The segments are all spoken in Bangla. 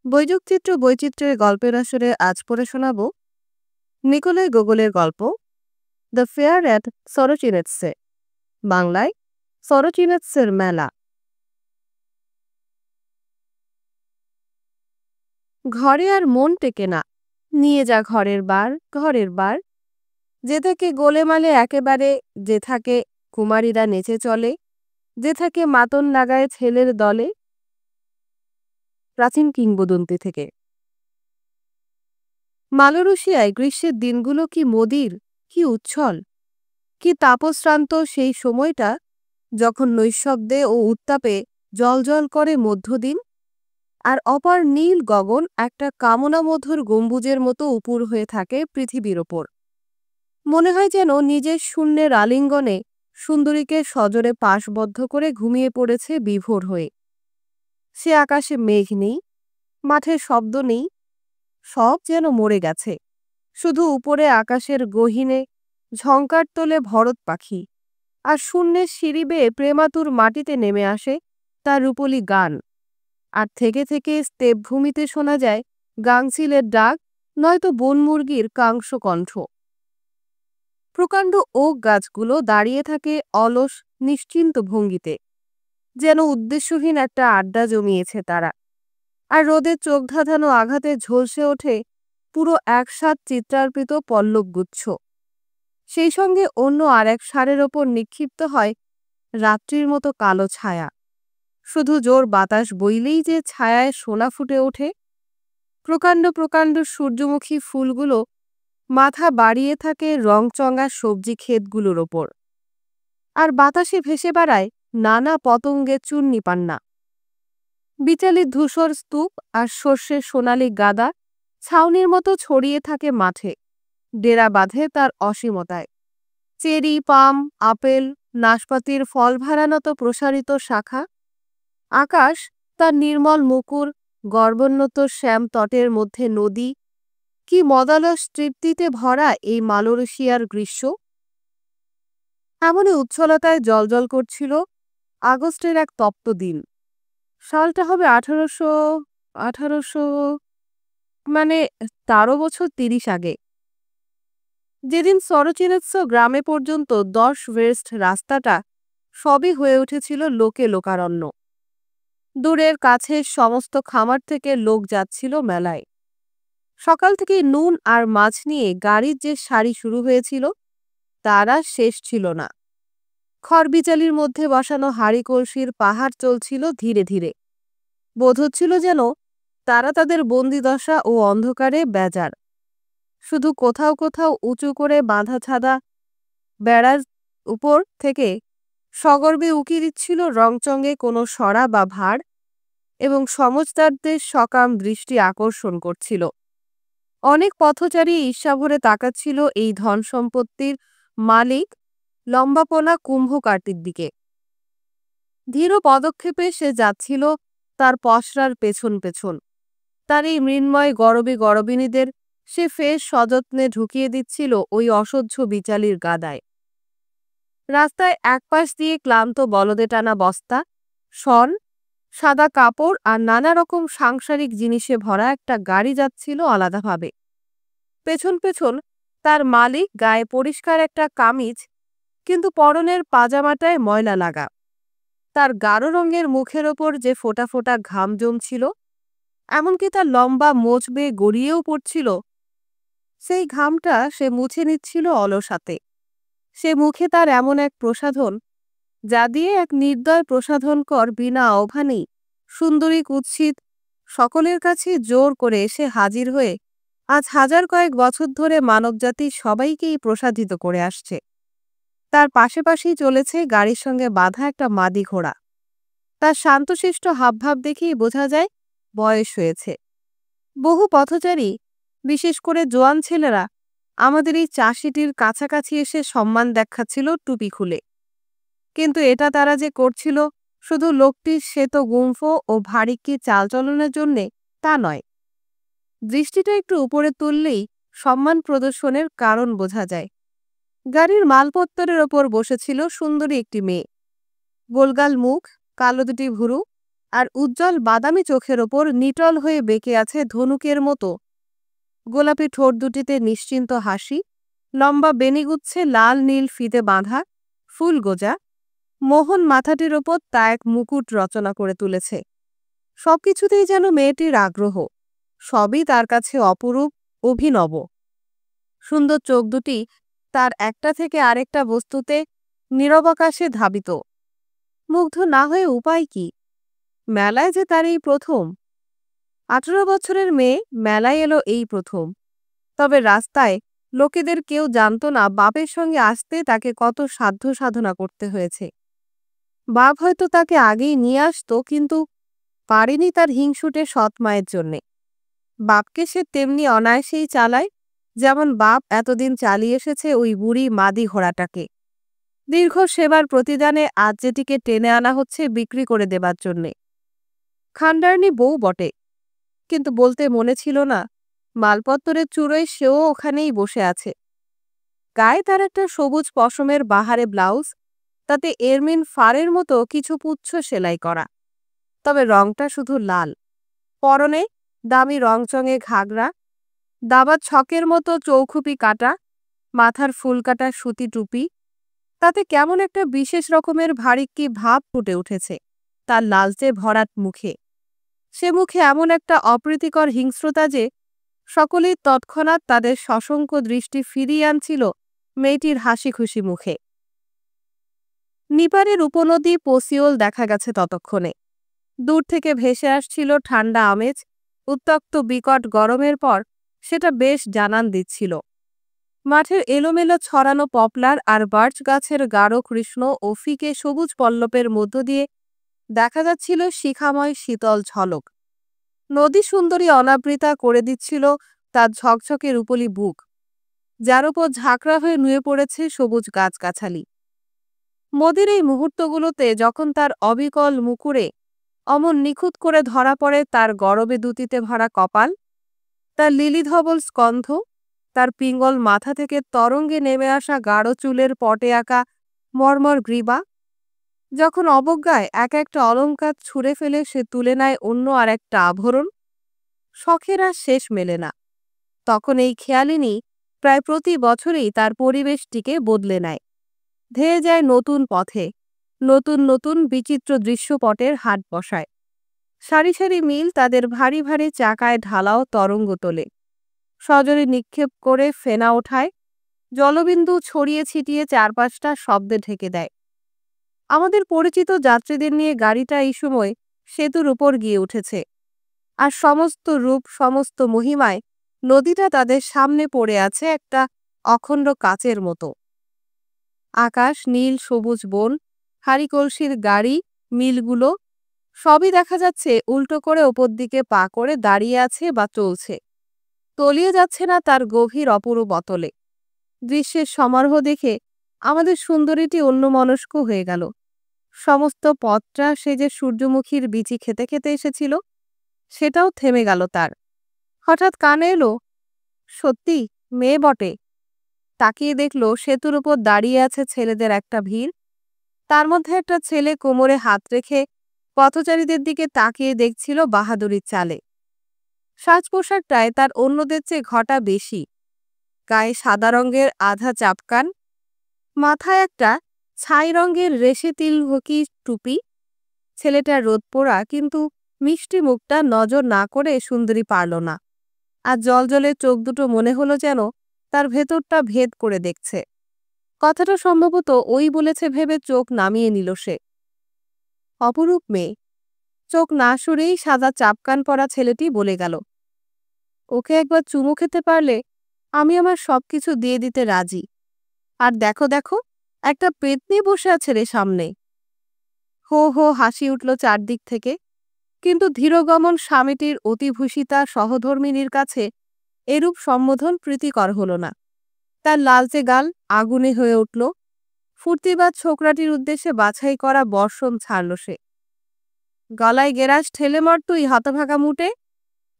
বৈযোগচিত্র বৈচিত্র্যের গল্পের আসরে আজ পড়ে শোনাব নিকোলাই গোগোলের গল্প দ্য ফেয়ার অ্যাট সরোচিনেটসে, বাংলায় সরোচিনেটসের মেলা। ঘরে আর মন টেকে না, নিয়ে যা ঘরের বার যে থাকে গোলেমালে একেবারে, যে থাকে কুমারীরা নেচে চলে, যে থাকে মাতন লাগায় ছেলের দলে। প্রাচীন কিংবদন্তি থেকে। মালয়েশিয়ায় গ্রীষ্মের দিনগুলো কি মদির, কি উচ্ছল, কি তাপশ্রান্ত সেই সময়টা যখন নৈঃশব্দে ও উত্তাপে জ্বলজ্বল করে মধ্যদিন, আর অপার নীল গগন একটা কামনামধুর গম্বুজের মতো উপুর হয়ে থাকে পৃথিবীর ওপর। মনে হয় যেন নিজের শূন্যের আলিঙ্গনে সুন্দরীকে সজোরে পাশবদ্ধ করে ঘুমিয়ে পড়েছে বিভোর হয়ে। সে আকাশে মেঘ নেই, মাঠে শব্দ নেই, সব যেন মরে গেছে। শুধু উপরে আকাশের গহীনে ঝংকার তোলে ভরত পাখি, আর শূন্যের সিঁড়ি বেয়ে প্রেমাতুর মাটিতে নেমে আসে তার রূপলি গান। আর থেকে থেকে স্তেপভূমিতে শোনা যায় গাংচিলের ডাক, নয়তো বনমুরগির কাংস কণ্ঠ। প্রকাণ্ড ওক গাছগুলো দাঁড়িয়ে থাকে অলস নিশ্চিন্ত ভঙ্গিতে, যেন উদ্দেশ্যহীন একটা আড্ডা জমিয়েছে তারা। আর রোদের চোখ ধাঁধানো আঘাতে ঝলসে ওঠে পুরো একসাথ চিত্রার্পিত পল্লবগুচ্ছ। সেই সঙ্গে অন্য আর এক ষাঁড়ের ওপর নিক্ষিপ্ত হয় রাত্রির মতো কালো ছায়া। শুধু জোর বাতাস বইলেই যে ছায়ায় সোনা ফুটে ওঠে। প্রকাণ্ড প্রকাণ্ড সূর্যমুখী ফুলগুলো মাথা বাড়িয়ে থাকে রংচঙা সবজি ক্ষেতগুলোর ওপর, আর বাতাসে ভেসে বেড়ায় নানা পতঙ্গের চূর্ণি পান্না। বিচালির ধূসর স্তূপ আর সর্ষের সোনালি গাদা ছাউনির মতো ছড়িয়ে থাকে মাঠে, ডেরা বাঁধে তার অসীমতায়। চেরি, পাম, আপেল, নাশপাতির ফল ভারানত প্রসারিত শাখা। আকাশ তার নির্মল মুকুর, গর্বোন্নত শ্যাম তটের মধ্যে নদী। কি মদালস তৃপ্তিতে ভরা এই মালয়েশিয়ার গ্রীষ্ম! এমনই উচ্ছলতায় জলজল করছিল আগস্টের এক তপ্ত দিন। সালটা হবে 1800 মানে 13 বছর 30 আগে। যেদিন সরোচিনেৎসো গ্রামে পর্যন্ত 10 ভের্স্ট রাস্তাটা সবই হয়ে উঠেছিল লোকে লোকারণ্য। দূরের কাছের সমস্ত খামার থেকে লোক যাচ্ছিল মেলায়। সকাল থেকে নুন আর মাছ নিয়ে গাড়ির যে সারি শুরু হয়েছিল তার আর শেষ ছিল না। খড়বিচালির মধ্যে বসানো হাঁড়ি কলসির পাহাড় চলছিল ধীরে ধীরে। বোধ হচ্ছিল যেন তারা তাদের বন্দিদশা ও অন্ধকারে বেজার। শুধু কোথাও কোথাও উঁচু করে বাঁধা ছাদা বেড়ার উপর থেকে সগর্বে উকি দিচ্ছিল রংচঙে কোনো সরা বা ভাড়, এবং সমজদারদের সকাম দৃষ্টি আকর্ষণ করছিল। অনেক পথচারী ঈর্ষাভরে তাকাচ্ছিল এই ধন সম্পত্তির মালিক লম্বাপোনা কুম্ভকারটির দিকে। ধীর পদক্ষেপে সে যাচ্ছিল তার পসরার পেছন পেছন। তার এই মৃন্ময় গরবী গরবিনীদের সে ফের সযত্নে ঢুকিয়ে দিচ্ছিল ওই অসহ্য বিচালির গাদায়। রাস্তায় একপাশ দিয়ে ক্লান্ত বলদে টানা বস্তা, শন, সাদা কাপড় আর নানা রকম সাংসারিক জিনিসে ভরা একটা গাড়ি যাচ্ছিল আলাদাভাবে। পেছন পেছন তার মালিক, গায়ে পরিষ্কার একটা কামিজ, কিন্তু পরনের পাজামাটায় ময়লা লাগা। তার গাঢ় রঙের মুখের ওপর যে ফোঁটা ফোঁটা ঘাম জমছিল, এমনকি তার লম্বা মোচ বেয়ে গড়িয়েও পড়ছিল, সেই ঘামটা সে মুছে নিচ্ছিল অলস হাতে। সে মুখে তার এমন এক প্রসাধন, যা দিয়ে এক নির্দয় প্রসাধনকর বিনা আহ্বানেই সুন্দরী কুৎসিত সকলের কাছে জোর করে এসে হাজির হয়ে আজ হাজার কয়েক বছর ধরে মানবজাতি সবাইকেই প্রসাদিত করে আসছে। তার পাশেই চলেছে গাড়ির সঙ্গে বাঁধা একটা মাদি ঘোড়া। তার শান্তশিষ্ট হাবভাব দেখেই বোঝা যায় বয়স হয়েছে। বহু পথচারী, বিশেষ করে জোয়ান ছেলেরা, আমাদের এই চাষিটির কাছাকাছি এসে সম্মান দেখাচ্ছিল টুপি খুলে। কিন্তু এটা তারা যে করছিল শুধু লোকটির শ্বেত গুম্ফ ও ভারিক্কি চালচলনের জন্যে, তা নয়। দৃষ্টিটা একটু উপরে তুললেই সম্মান প্রদর্শনের কারণ বোঝা যায়। গাড়ির মালপত্তরের ওপর বসেছিল সুন্দরী একটি মেয়ে। গোলগাল মুখ, কালো দুটি ভুরু, আর উজ্জ্বল বাদামি চোখের ওপর নিটল হয়ে বেঁকে আছে ধনুকের মতো গোলাপি ঠোঁট দুটিতে নিশ্চিন্ত হাসি, লম্বা বেনিগুচ্ছে লাল নীল ফিতে বাঁধা ফুল গোজা। মোহন মাথাটির ওপর তা এক মুকুট রচনা করে তুলেছে। সবকিছুতেই যেন মেয়েটির আগ্রহ, সবই তার কাছে অপরূপ, অভিনব। সুন্দর চোখ দুটি তার একটা থেকে আরেকটা বস্তুতে নিরবকাশে ধাবিত। মুগ্ধ না হয়ে উপায় কি? মেলায় যে তার এই প্রথম। 18 বছরের মেয়ে মেলায় এলো এই প্রথম। তবে রাস্তায় লোকেদের কেউ জানত না বাপের সঙ্গে আসতে তাকে কত সাধ্য সাধনা করতে হয়েছে। বাপ হয়তো তাকে আগেই নিয়ে আসতো, কিন্তু পারেনি তার হিংসুটে সৎ মায়ের জন্যে। বাপকে সে তেমনি অনায়াসেই চালায়, যেমন বাপ এতদিন চালিয়ে এসেছে ওই বুড়ি মাদি ঘোড়াটাকে। দীর্ঘ সেবার প্রতিদানে আজ যেটিকে টেনে আনা হচ্ছে বিক্রি করে দেবার জন্যে। খান্ডারনি বউ বটে, কিন্তু বলতে মনে ছিল না মালপত্তরের চূড়োয় সেও ওখানেই বসে আছে। গায়ে তার একটা সবুজ পশমের বাহারে ব্লাউজ, তাতে এরমিন ফারের মতো কিছু পুচ্ছ সেলাই করা, তবে রংটা শুধু লাল। পরনে দামি রংচঙে ঘাগরা, দাবার ছকের মতো চৌখুপি কাটা, মাথার ফুলকাটা সুতি টুপি। তাতে কেমন একটা বিশেষ রকমের ভারী কি ভাব ফুটে উঠেছে তার লালচে ভরাট মুখে। সে মুখে এমন একটা অপ্রীতিকর হিংস্রতা যে সকলেই তৎক্ষণাৎ তাদের সশঙ্ক দৃষ্টি ফিরিয়ে আনছিল মেয়েটির হাসি খুশি মুখে। নিপারের উপনদী পসিওল দেখা গেছে ততক্ষণে। দূর থেকে ভেসে আসছিল ঠান্ডা আমেজ। উত্তক্ত বিকট গরমের পর সেটা বেশ জানান দিচ্ছিল। মাঠের এলোমেলো ছড়ানো পপলার আর বার্চ গাছের গাঢ় কৃষ্ণ ও ফিকে সবুজ পল্লবের মধ্য দিয়ে দেখা যাচ্ছিল শিখাময় শীতল ঝলক। নদী সুন্দরী অনাবৃতা করে দিচ্ছিল তার ঝকঝকে রূপলি বুক, যার উপর ঝাঁকড়া হয়ে নুয়ে পড়েছে সবুজ গাছগাছালি। মোদির এই মুহূর্তগুলোতে যখন তার অবিকল মুকুরে অমন নিখুঁত করে ধরা পড়ে তার গরবে দুতিতে ভরা কপাল, তার লিলিধবল স্কন্ধ, তার পিঙ্গল মাথা থেকে তরঙ্গে নেমে আসা গাঢ় চুলের পটে আঁকা মর্মর গ্রীবা, যখন অবজ্ঞায় এক একটা অলঙ্কার ছুঁড়ে ফেলে সে তুলে নেয় অন্য আর একটা আভরণ, শখের আর শেষ মেলে না। তখন এই খেয়ালিনী প্রায় প্রতি বছরেই তার পরিবেশটিকে বদলে নেয়, ধেয়ে যায় নতুন পথে, নতুন নতুন বিচিত্র দৃশ্যপটের হাট বসায়। সারি সারি মিল তাদের ভারী ভারী চাকায় ঢালাও তরঙ্গ তোলে, সজরে নিক্ষেপ করে ফেনা ওঠায়, জলবিন্দু ছড়িয়ে ছিটিয়ে চারপাশটা শব্দে ঢেকে দেয়। আমাদের পরিচিত যাত্রীদের নিয়ে গাড়িটা এই সময় সেতুর উপর গিয়ে উঠেছে, আর সমস্ত রূপ সমস্ত মহিমায় নদীটা তাদের সামনে পড়ে আছে একটা অখণ্ড কাচের মতো। আকাশ, নীল সবুজ বন, হাড়ি কলসির গাড়ি, মিলগুলো সবই দেখা যাচ্ছে উল্টো করে ওপর দিকে পা করে দাঁড়িয়ে আছে বা চলছে, তলিয়ে যাচ্ছে না তার গভীর অপরূপ অতলে। দৃশ্যের সমারোহ দেখে আমাদের সুন্দরীটি অন্যমনস্ক হয়ে গেল। সমস্ত পথটা সে যে সূর্যমুখীর বিচি খেতে খেতে এসেছিল, সেটাও থেমে গেল তার। হঠাৎ কানে এলো, সত্যি মেয়ে বটে। তাকিয়ে দেখল সেতুর উপর দাঁড়িয়ে আছে ছেলেদের একটা ভিড়। তার মধ্যে একটা ছেলে কোমরে হাত রেখে পথচারীদের দিকে তাকিয়ে দেখছিল বাহাদুরির চালে। সাজ পোশাকটায় তার অন্যদের চেয়ে ঘটা বেশি। গায়ে সাদা রঙের আধা চাপকান, মাথায় একটা ছাই রঙের রেশে তিলহকি টুপি। ছেলেটার রোদ পোড়া কিন্তু মিষ্টি মুখটা নজর না করে সুন্দরী পারল না। আর জলজলে চোখ দুটো মনে হলো যেন তার ভেতরটা ভেদ করে দেখছে। কথাটা সম্ভবত ওই বলেছে ভেবে চোখ নামিয়ে নিল সে। অপরূপ মেয়ে। চোখ না সরেই সাদা চাপকান পরা ছেলেটি বলে গেল, ওকে একবার চুমু খেতে পারলে আমি আমার সবকিছু দিয়ে দিতে রাজি। আর দেখো দেখো, একটা পেতনি বসে আছে রে সামনে। হো হো হাসি উঠল চারদিক থেকে, কিন্তু ধীরগমন স্বামীটির অতিভূষিতা সহধর্মিনীর কাছে এরূপ সম্বোধন প্রীতিকর হল না। তার লালচে গাল আগুনে হয়ে উঠল। ফুর্তিবাজ ছোকরাটির উদ্দেশ্যে বাছাই করা বর্ষণ ছাড়ল সে। গলায় গেরাস ঠেলে মর তুই হতভাগা মুটে,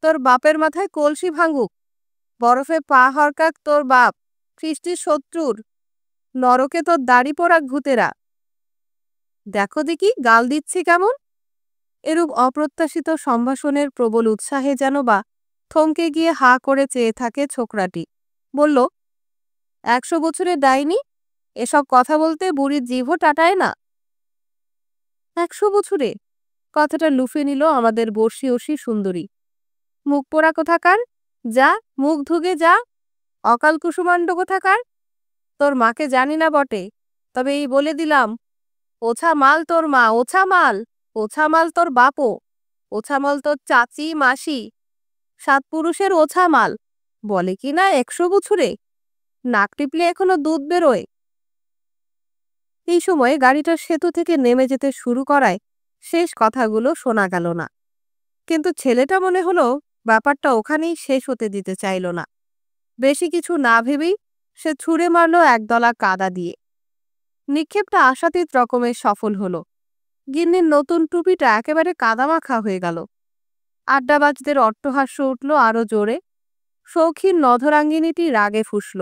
তোর বাপের মাথায় কলসি ভাঙুক, বরফে পা হরকাক তোর বাপ, সৃষ্টির শত্রুর, নরকে তোর দাড়ি পোড়াক ভূতেরা। দেখো দেখি গাল দিচ্ছি কেমন। এরূপ অপ্রত্যাশিত সম্ভাষণের প্রবল উৎসাহে যেন বা থমকে গিয়ে হাঁ করে চেয়ে থাকে ছোকরাটি। বলল, ১০০ বছরের ডাইনি, এসব কথা বলতে বুড়ির জিভও টাটায় না। ১০০ বছরে? কথাটা লুফে নিল আমাদের বর্ষীয়সী সুন্দরী। মুখ পোড়া কোথাকার! যা, মুখ ধুগে যা, অকাল কুসুমাণ্ড কোথাকার! তোর মাকে জানি না বটে, তবে এই বলে দিলাম, ওছা মাল তোর মা, ওছা মাল, ওছা মাল তোর বাপও, ওছা মাল তোর চাচি মাসি, ৭ পুরুষের ওছা মাল। বলে কি না ১০০ বছরে! নাক টিপলে এখনো দুধ বেরোয়। এই সময় গাড়িটা সেতু থেকে নেমে যেতে শুরু করায় শেষ কথাগুলো শোনা গেল না, কিন্তু ছেলেটা মনে হলো ব্যাপারটা ওখানেই শেষ হতে দিতে চাইল না। বেশি কিছু না ভেবেই সে ছুঁড়ে মারল একদলা কাদা দিয়ে। নিক্ষেপটা আশাতীত রকমের সফল হলো। গিন্নির নতুন টুপিটা একেবারে কাদামাখা হয়ে গেল। আড্ডাবাজদের অট্টহাস্য উঠল আরো জোরে। শৌখিন নধরাঙ্গিনীটি রাগে ফুঁসল,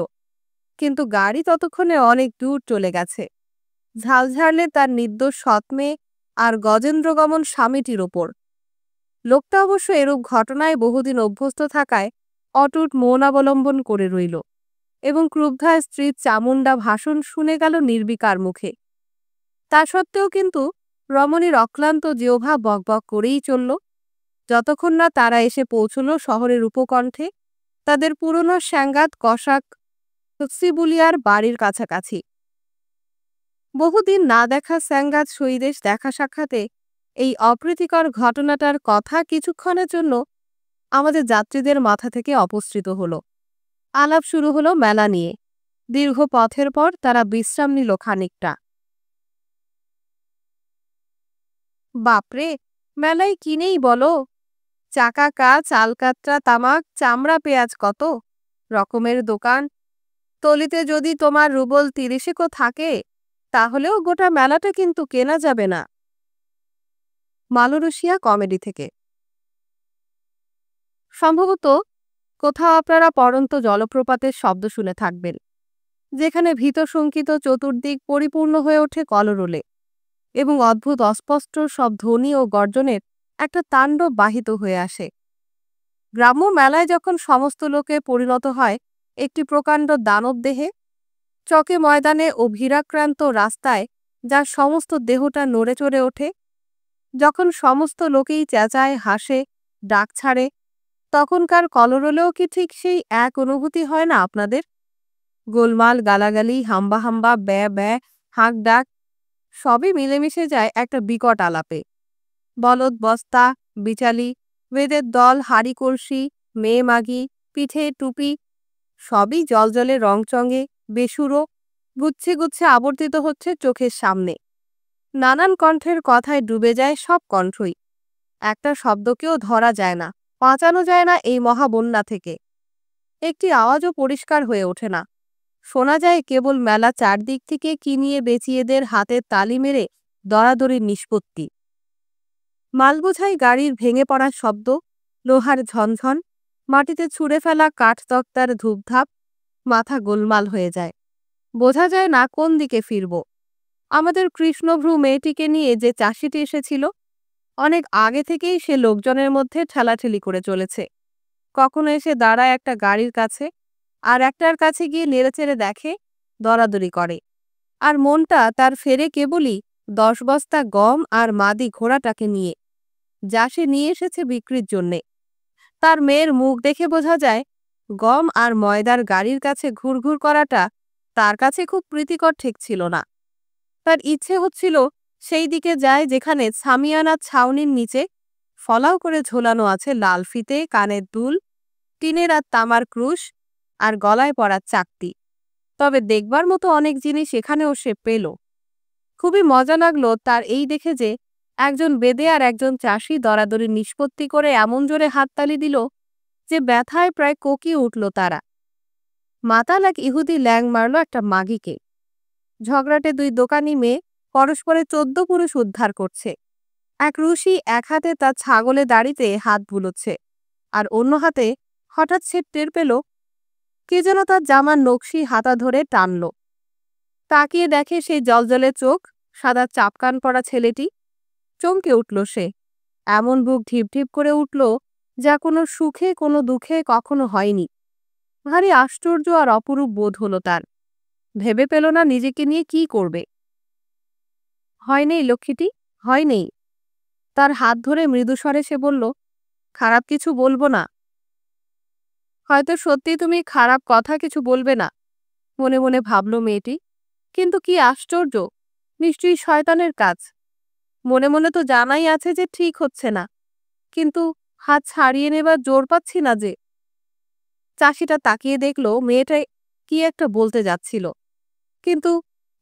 কিন্তু গাড়ি ততক্ষণে অনেক দূর চলে গেছে, ঝাল ঝাড়লে তার নির্দোষ সৎ মেয়ে আর গজেন্দ্রগমন স্বামীটির ওপর। লোকটা অবশ্য এরূপ ঘটনায় বহুদিন অভ্যস্ত থাকায় অটুট মৌন অবলম্বন করে রইল, এবং ক্রুদ্ধা স্ত্রীর চামুণ্ডা ভাষণ শুনে গেল নির্বিকার মুখে। তা সত্ত্বেও কিন্তু রমণীর অক্লান্ত জিহ্বা বকবক করেই চলল, যতক্ষণ না তারা এসে পৌঁছল শহরের উপকণ্ঠে, তাদের পুরনো স্যাঙ্গাত কষাক সিবুলিয়ার বাড়ির কাছাকাছি। বহুদিন না দেখা স্যাঙ্গাত সইদেশ দেখা সাক্ষাতে এই অপ্রীতিকর ঘটনাটার কথা কিছুক্ষণের জন্য আমাদের যাত্রীদের মাথা থেকে অপসৃত হলো। আলাপ শুরু হলো মেলা নিয়ে। দীর্ঘ পথের পর তারা বিশ্রাম নিল খানিকটা। বাপরে, মেলায় কিনেই বলো! চাকাকা, চালকাত্রা, তামাক, চামড়া, পেঁয়াজ, কত রকমের দোকান। তলিতে যদি তোমার রুবল ৩০ থাকে, তাহলেও গোটা মেলাটা কিন্তু কেনা যাবে না। মালয়েশিয়া কমেডি থেকে। সম্ভবত কোথাও আপনারা পড়ন্ত জলপ্রপাতের শব্দ শুনে থাকবেন, যেখানে ভীতশঙ্কিত চতুর্দিক পরিপূর্ণ হয়ে ওঠে কলরোলে, এবং অদ্ভুত অস্পষ্ট সব ধ্বনি ও গর্জনের একটা তাণ্ডব বাহিত হয়ে আসে। গ্রাম্য মেলায় যখন সমস্ত লোকে পরিণত হয় একটি প্রকাণ্ড দানব দেহে, চকে ময়দানে ও ভিড়াক্রান্ত রাস্তায় যার সমস্ত দেহটা নড়ে চড়ে ওঠে, যখন সমস্ত লোকেই চেঁচায়, হাসে, ডাক ছাড়ে, তখনকার কলরোলেও কি ঠিক সেই এক অনুভূতি হয় না আপনাদের? গোলমাল, গালাগালি, হাম্বা হাম্বা, ব্যা ব্যা, হাঁক ডাক, সবই মিলেমিশে যায় একটা বিকট আলাপে। বলদ, বস্তা, বিচালি, বেদের দল, হাড়ি কলসি, মেয়ে মাগি, পিঠে টুপি, সবই জলজলে রংচঙে বেসুরো গুচ্ছে গুচ্ছে আবর্তিত হচ্ছে চোখের সামনে। নানান কণ্ঠের কথায় ডুবে যায় সব কণ্ঠই। একটা শব্দকেও ধরা যায় না, বাঁচানো যায় না এই মহাবন্যা থেকে। একটি আওয়াজও পরিষ্কার হয়ে ওঠে না। শোনা যায় কেবল মেলা চারদিক থেকে কিনিয়ে বেচিয়েদের হাতের তালি মেরে দরাদরির নিষ্পত্তি। মালবোঝাই গাড়ির ভেঙে পড়ার শব্দ, লোহার ঝনঝন, মাটিতে ছুঁড়ে ফেলা কাঠ তক্তার ধূপধাপ। মাথা গোলমাল হয়ে যায়, বোঝা যায় না কোন দিকে ফিরব। আমাদের কৃষ্ণভ্রু মেয়েটিকে নিয়ে যে চাষিটি এসেছিল, অনেক আগে থেকেই সে লোকজনের মধ্যে ঠেলাঠেলি করে চলেছে। কখনো এসে দাঁড়ায় একটা গাড়ির কাছে, আর একটার কাছে গিয়ে নেড়েচেড়ে দেখে, দরাদরি করে, আর মনটা তার ফেরে কেবলই ১০ বস্তা গম আর মাদি ঘোড়াটাকে নিয়ে, যা সে নিয়ে এসেছে বিক্রির জন্যে। তার মেয়ের মুখ দেখে বোঝা যায় গম আর ময়দার গাড়ির কাছে ঘুরঘুর করাটা তার কাছে খুব প্রীতিকর ঠেকছিল না। তার ইচ্ছে হচ্ছিল সেই দিকে যায় যেখানে সামিয়ানা ছাউনির নিচে ফলাও করে ঝোলানো আছে লাল ফিতে, কানের দুল, টিনের আর তামার ক্রুশ, আর গলায় পরার চাকতি। তবে দেখবার মতো অনেক জিনিস এখানেও সে পেল। খুবই মজা লাগলো তার এই দেখে যে একজন বেদে আর একজন চাষি দরাদরি নিষ্পত্তি করে এমন জোরে হাততালি দিল যে ব্যথায় প্রায় কোকিয়ে উঠল তারা। মাতাল এক ইহুদি ল্যাং মারল একটা মাগিকে। ঝগড়াটে ২ দোকানি মেয়ে পরস্পরে ১৪ পুরুষ উদ্ধার করছে। এক ঋষি এক হাতে তার ছাগলে দাড়িতে হাত বুলোচ্ছে, আর অন্য হাতে হঠাৎ সে টের পেল কে যেন তার জামার নকশি হাতা ধরে টানল। তাকিয়ে দেখে সেই জলজলে চোখ, সাদা চাপকান পরা ছেলেটি। চমকে উঠল সে। এমন বুক ঢিপ ঢিপ করে উঠল, যা কোনো সুখে কোনো দুঃখে কখনো হয়নি। ভারী আশ্চর্য আর অপরূপ বোধ হলো তার। ভেবে পেল না নিজেকে নিয়ে কি করবে। হয় নেই লক্ষ্মীটি, হয় নেই। তার হাত ধরে মৃদুস্বরে সে বলল, খারাপ কিছু বলবো না। হয়তো সত্যি তুমি খারাপ কথা কিছু বলবে না, মনে মনে ভাবল মেয়েটি। কিন্তু কি আশ্চর্য, নিশ্চয়ই শয়তানের কাজ। মনে মনে তো জানাই আছে যে ঠিক হচ্ছে না, কিন্তু হাত ছাড়িয়ে নেবার জোর পাচ্ছি না যে। চাষিটা তাকিয়ে দেখল মেয়েটা কি একটা বলতে যাচ্ছিল, কিন্তু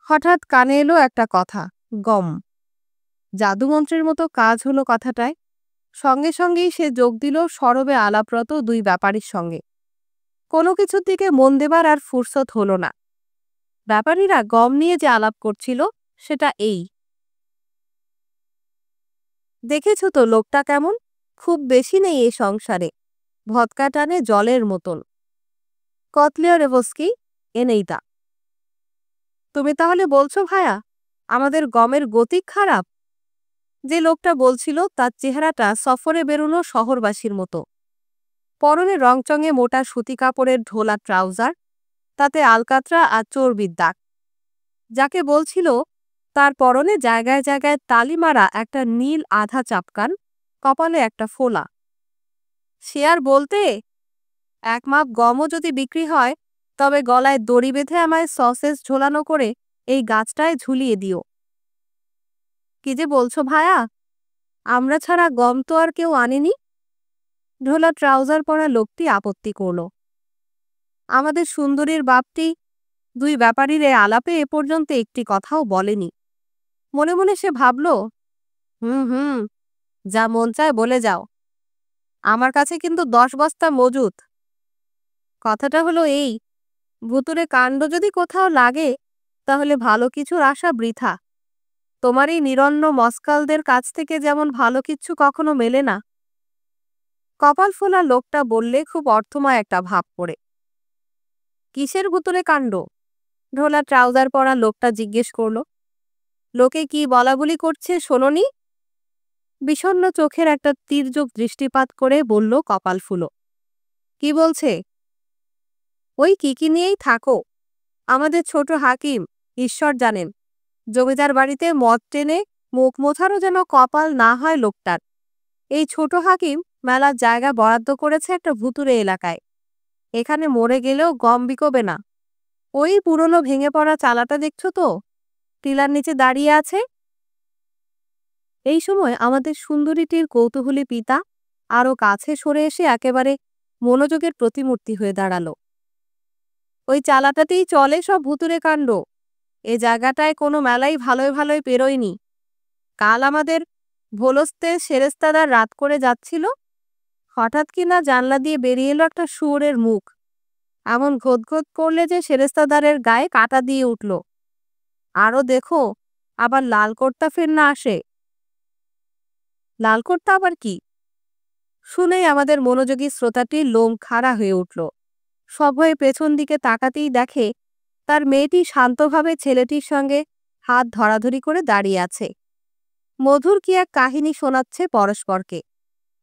হঠাৎ কানে এলো একটা কথা, গম। জাদুমন্ত্রের মতো কাজ হলো কথাটায়। সঙ্গে সঙ্গেই সে যোগ দিল সরবে আলাপরত দুই ব্যাপারীর সঙ্গে। কোনো কিছুর দিকে মন দেবার আর ফুরসত হলো না। ব্যাপারীরা গম নিয়ে যে আলাপ করছিল সেটা এই, দেখেছ তো লোকটা কেমন, খুব বেশি নেই এ সংসারে, ভদকা টানে জলের মতন। কতলিয়ারেভস্কি এনেই তা। তুমি তাহলে বলছো ভায়া, আমাদের গমের গতিক খারাপ? যে লোকটা বলছিল তার চেহারাটা সফরে বেরোনো শহরবাসীর মতো। পরনে রংচঙে মোটা সুতি কাপড়ের ঢোলা ট্রাউজার, তাতে আলকাতরা আর চর্বির দাগ। যাকে বলছিল তার পরনে জায়গায় জায়গায় তালি মারা একটা নীল আধা চাপকান, কপালে একটা ফোলা। সে আর বলতে, এক মাপ গমও যদি বিক্রি হয়, তবে গলায় দড়ি বেঁধে আমায় সসেস ঝোলানো করে এই গাছটায় ঝুলিয়ে দিও। কি যে বলছো ভায়া, আমরা ছাড়া গম তো আর কেউ আনেনি। ঢোলা ট্রাউজার পরা লোকটি আপত্তি করল। আমাদের সুন্দরীর বাপটি দুই ব্যাপারীর এ আলাপে এ পর্যন্ত একটি কথাও বলেনি। মনে মনে সে ভাবল, হুম হুম, যা মন চায় বলে যাও, আমার কাছে কিন্তু 10 বস্তা মজুত। কথাটা হলো এই, ভুতুরে কাণ্ড যদি কোথাও লাগে, তাহলে ভালো কিছুর আশা বৃথা। তোমার এই নিরন্ন মস্কালদের কাছ থেকে যেমন ভালো কিচ্ছু কখনো মেলে না। কপাল ফোলা লোকটা বললে খুব অর্থময় একটা ভাব করে। কিসের ভুতুরে কাণ্ড? ঢোলা ট্রাউজার পরা লোকটা জিজ্ঞেস করল। লোকে কি বলাবলি করছে শোনোনি? বিষণ্ণ চোখের একটা তীর্যক দৃষ্টিপাত করে বলল কপাল ফুলো। কি বলছে? ওই কি নিয়েই থাকো। আমাদের ছোট হাকিম, ঈশ্বর জানেন, জমিদার বাড়িতে মদ টেনে মুখ মোছারও যেন কপাল না হয় লোকটার। এই ছোট হাকিম মেলার জায়গা বরাদ্দ করেছে একটা ভুতুরে এলাকায়। এখানে মরে গেলেও গম বিকোবে না। ওই পুরনো ভেঙে পড়া চালাটা দেখছো তো, টিলার নিচে দাঁড়িয়ে আছে। এই সময় আমাদের সুন্দরীটির কৌতূহলী পিতা আরও কাছে সরে এসে একেবারে মনোযোগের প্রতিমূর্তি হয়ে দাঁড়ালো। ওই চালাটাতেই চলে সব ভুতুরে কাণ্ড। এ জায়গাটায় কোনো মেলাই ভালোই ভালোই পেরোয়নি। কাল আমাদের ভোলস্তে সেরেস্তাদার রাত করে যাচ্ছিল, হঠাৎ কিনা জানলা দিয়ে বেরিয়ে এলো একটা শুয়োরের মুখ। এমন ঘোদঘোদ করলে যে সেরেস্তাদারের গায়ে কাঁটা দিয়ে উঠল। আরও দেখো, আবার লাল কর্তা ফের না আসে। লাল কর্তা আবার কি? শুনেই আমাদের মনোযোগী শ্রোতাটির লোম খাড়া হয়ে উঠল। সভয়ে পেছন দিকে তাকাতেই দেখে তার মেয়েটি শান্তভাবে ছেলেটির সঙ্গে হাত ধরাধরি করে দাঁড়িয়ে আছে। মধুর কি এক কাহিনী শোনাচ্ছে পরস্পরকে,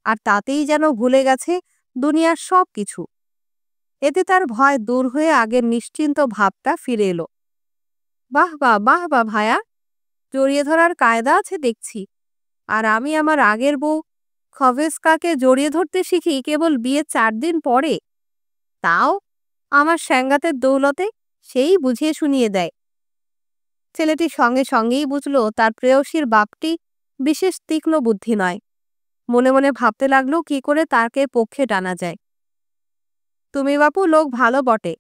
আর তাতেই যেন ভুলে গেছে দুনিয়ার সব কিছু। এতে তার ভয় দূর হয়ে আগের নিশ্চিন্ত ভাবটা ফিরে এলো। বাহ বাহ বাহ বাহ ভায়া, জড়িয়ে ধরার কায়দা আছে দেখছি। আর আমি আমার আগের বউ খভেস্কাকে জড়িয়ে ধরতে শিখি কেবল বিয়ের 4 দিন পরে, তাও আমার স্যাঙ্গাতের দৌলতে সেই বুঝিয়ে শুনিয়ে দেয়। ছেলেটি সঙ্গে সঙ্গেই বুঝল তার প্রেয়সীর বাপটি বিশেষ তীক্ষ্ণ বুদ্ধি নয়। মনে মনে ভাবতে লাগলো কি করে তাকে পক্ষে টানা যায়। তুমি বাপু লোক ভালো বটে,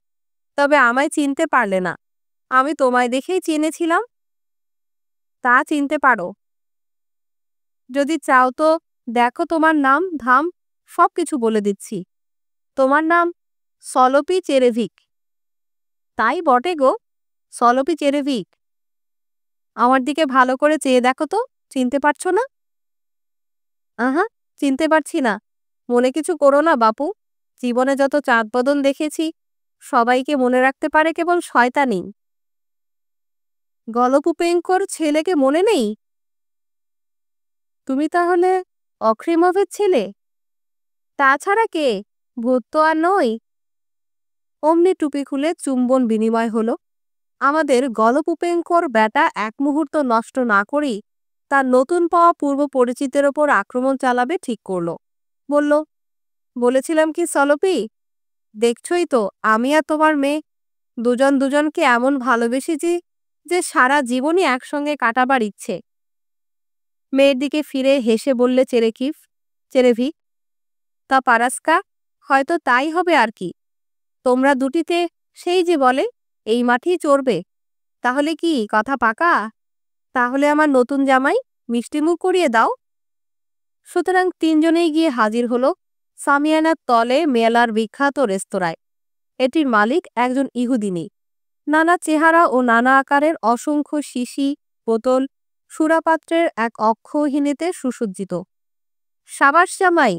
তবে আমায় চিনতে পারলে না। আমি তোমায় দেখেই চিনেছিলাম। তা চিনতে পারো? যদি চাও তো দেখো, তোমার নাম ধাম সব কিছু বলে দিচ্ছি। তোমার নাম সলোপি চেরেভিক। তাই বটে গো, সলোপি চেরেভিক। আমার দিকে ভালো করে চেয়ে দেখো তো, চিনতে পারছো না? আহা, চিনতে পারছি না। মনে কিছু করো না বাপু, জীবনে যত চাঁদ বদন দেখেছি, সবাইকে মনে রাখতে পারে কেবল শয়তানি। গলপুপেঙ্কর ছেলেকে মনে নেই? তুমি তাহলে অক্রিমভের ছেলে? তাছাড়া কে? ভূত তো আর নই। অমনি টুপি খুলে চুম্বন বিনিময় হলো। আমাদের গলপুপেঙ্কর ব্যাটা এক মুহূর্ত নষ্ট না করেই তার নতুন পাওয়া পূর্ব পরিচিতের ওপর আক্রমণ চালাবে ঠিক করল। বলল, বলেছিলাম কি সলপি, দেখছই তো আমি আর তোমার মেয়ে দুজন দুজনকে এমন ভালোবেসেছি যে সারা জীবনই একসঙ্গে কাটাবার ইচ্ছে। মেয়ের দিকে ফিরে হেসে বললে চেরেভি, তা পারাস্কা, হয়তো তাই হবে আর কি। তোমরা দুটিতে সেই যে বলে এই মাঠেই চড়বে। তাহলে কি কথা পাকা? তাহলে আমার নতুন জামাই মিষ্টিমুখ করিয়ে দাও। সুতরাং তিনজনেই গিয়ে হাজির হলো সামিয়ানার তলে মেলার বিখ্যাত রেস্তোরাঁয়। এটির মালিক একজন ইহুদিনী। নানা চেহারা ও নানা আকারের অসংখ্য শিশি, বোতল, সুরাপাত্রের এক অক্ষহীনেতে সুসজ্জিত। সাবাস জামাই,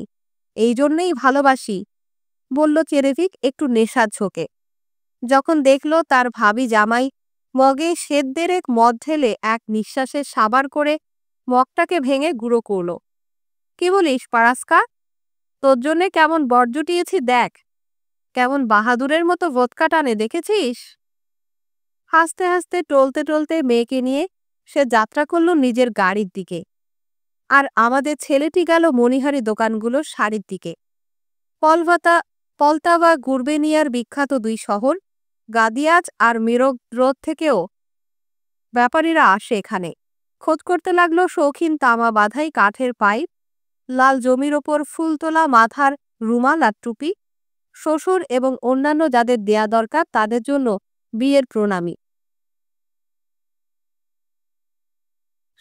এই জন্যেই ভালোবাসি, বলল চেরেভিক একটু নেশার ঝোঁকে। যখন দেখল তার ভাবি জামাই মগে সেদ দেরেক মদ ঢেলে এক নিঃশ্বাসে সাবার করে মগটাকে ভেঙে গুঁড়ো করল। কি বলিস পারাস্কা, তোর জন্যে কেমন বর জুটিয়েছি দেখ। কেমন বাহাদুরের মতো ভোদকা টানে দেখেছিস? হাসতে হাসতে টলতে টলতে মেয়েকে নিয়ে সে যাত্রা করল নিজের গাড়ির দিকে। আর আমাদের ছেলেটি গেল মণিহারি দোকানগুলোর সারির দিকে। পলতাভা গুরবেনিয়ার বিখ্যাত দুই শহর গাদিয়াজ আর মিরোগ্রোদ থেকেও ব্যাপারীরা আসে এখানে। খোঁজ করতে লাগলো শৌখিন তামা বাঁধাই কাঠের পাইপ, লাল জমির ওপর ফুল তোলা মাথার রুমাল আর টুপি, শ্বশুর এবং অন্যান্য যাদের দেয়া দরকার তাদের জন্য বিয়ের প্রণামী।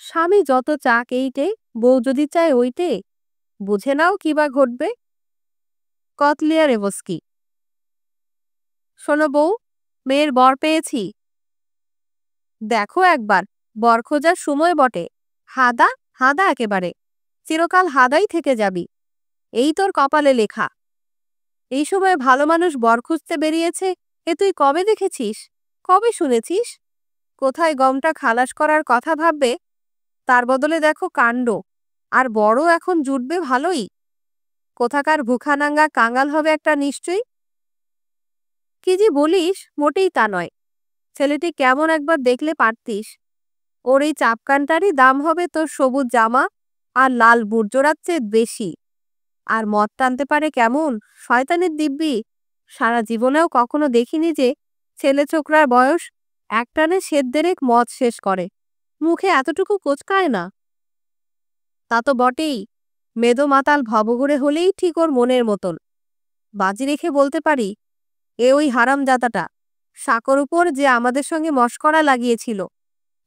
স্বামী যত চাক এইটে, বউ যদি চায় ওইটে, বুঝে নাও কি বা ঘটবে। কতলিয়ারেভস্কি। শোনো বউ, মেয়ের বর পেয়েছি। দেখো একবার, বর খোঁজার সময় বটে। হাদা হাদা একেবারে, চিরকাল হাদাই থেকে যাবি, এই তোর কপালে লেখা। এই সময় ভালো মানুষ বর খুঁজতে বেরিয়েছে, এ তুই কবে দেখেছিস, কবে শুনেছিস? কোথায় গমটা খালাস করার কথা ভাববে, তার বদলে দেখো কাণ্ড। আর বড় এখন জুটবে ভালোই। কোথাকার ভুখানাঙ্গা কাঙ্গাল হবে একটা নিশ্চয়ই। কি যে বলিস, মোটেই তা নয়। ছেলেটি কেমন একবার দেখলে পারতিস। ওর এই চাপকানটারই দাম হবে তোর সবুজ জামা আর লাল বুটজোড়ার চেয়ে বেশি। আর মদ টানতে পারে কেমন, শয়তানের দিব্যি। সারা জীবনেও কখনো দেখিনি যে ছেলে ছোকরার বয়স একটানে সেদ দেরেক মদ শেষ করে, মুখে এতটুকু কোচকায় না। তা তো বটেই, মেদো মাতাল ভবঘুরে হলেই ঠিক ওর মনের মতন। বাজি রেখে বলতে পারি, এ ওই হারামজাদাটা সাকর উপর যে আমাদের সঙ্গে মশকরা লাগিয়েছিল,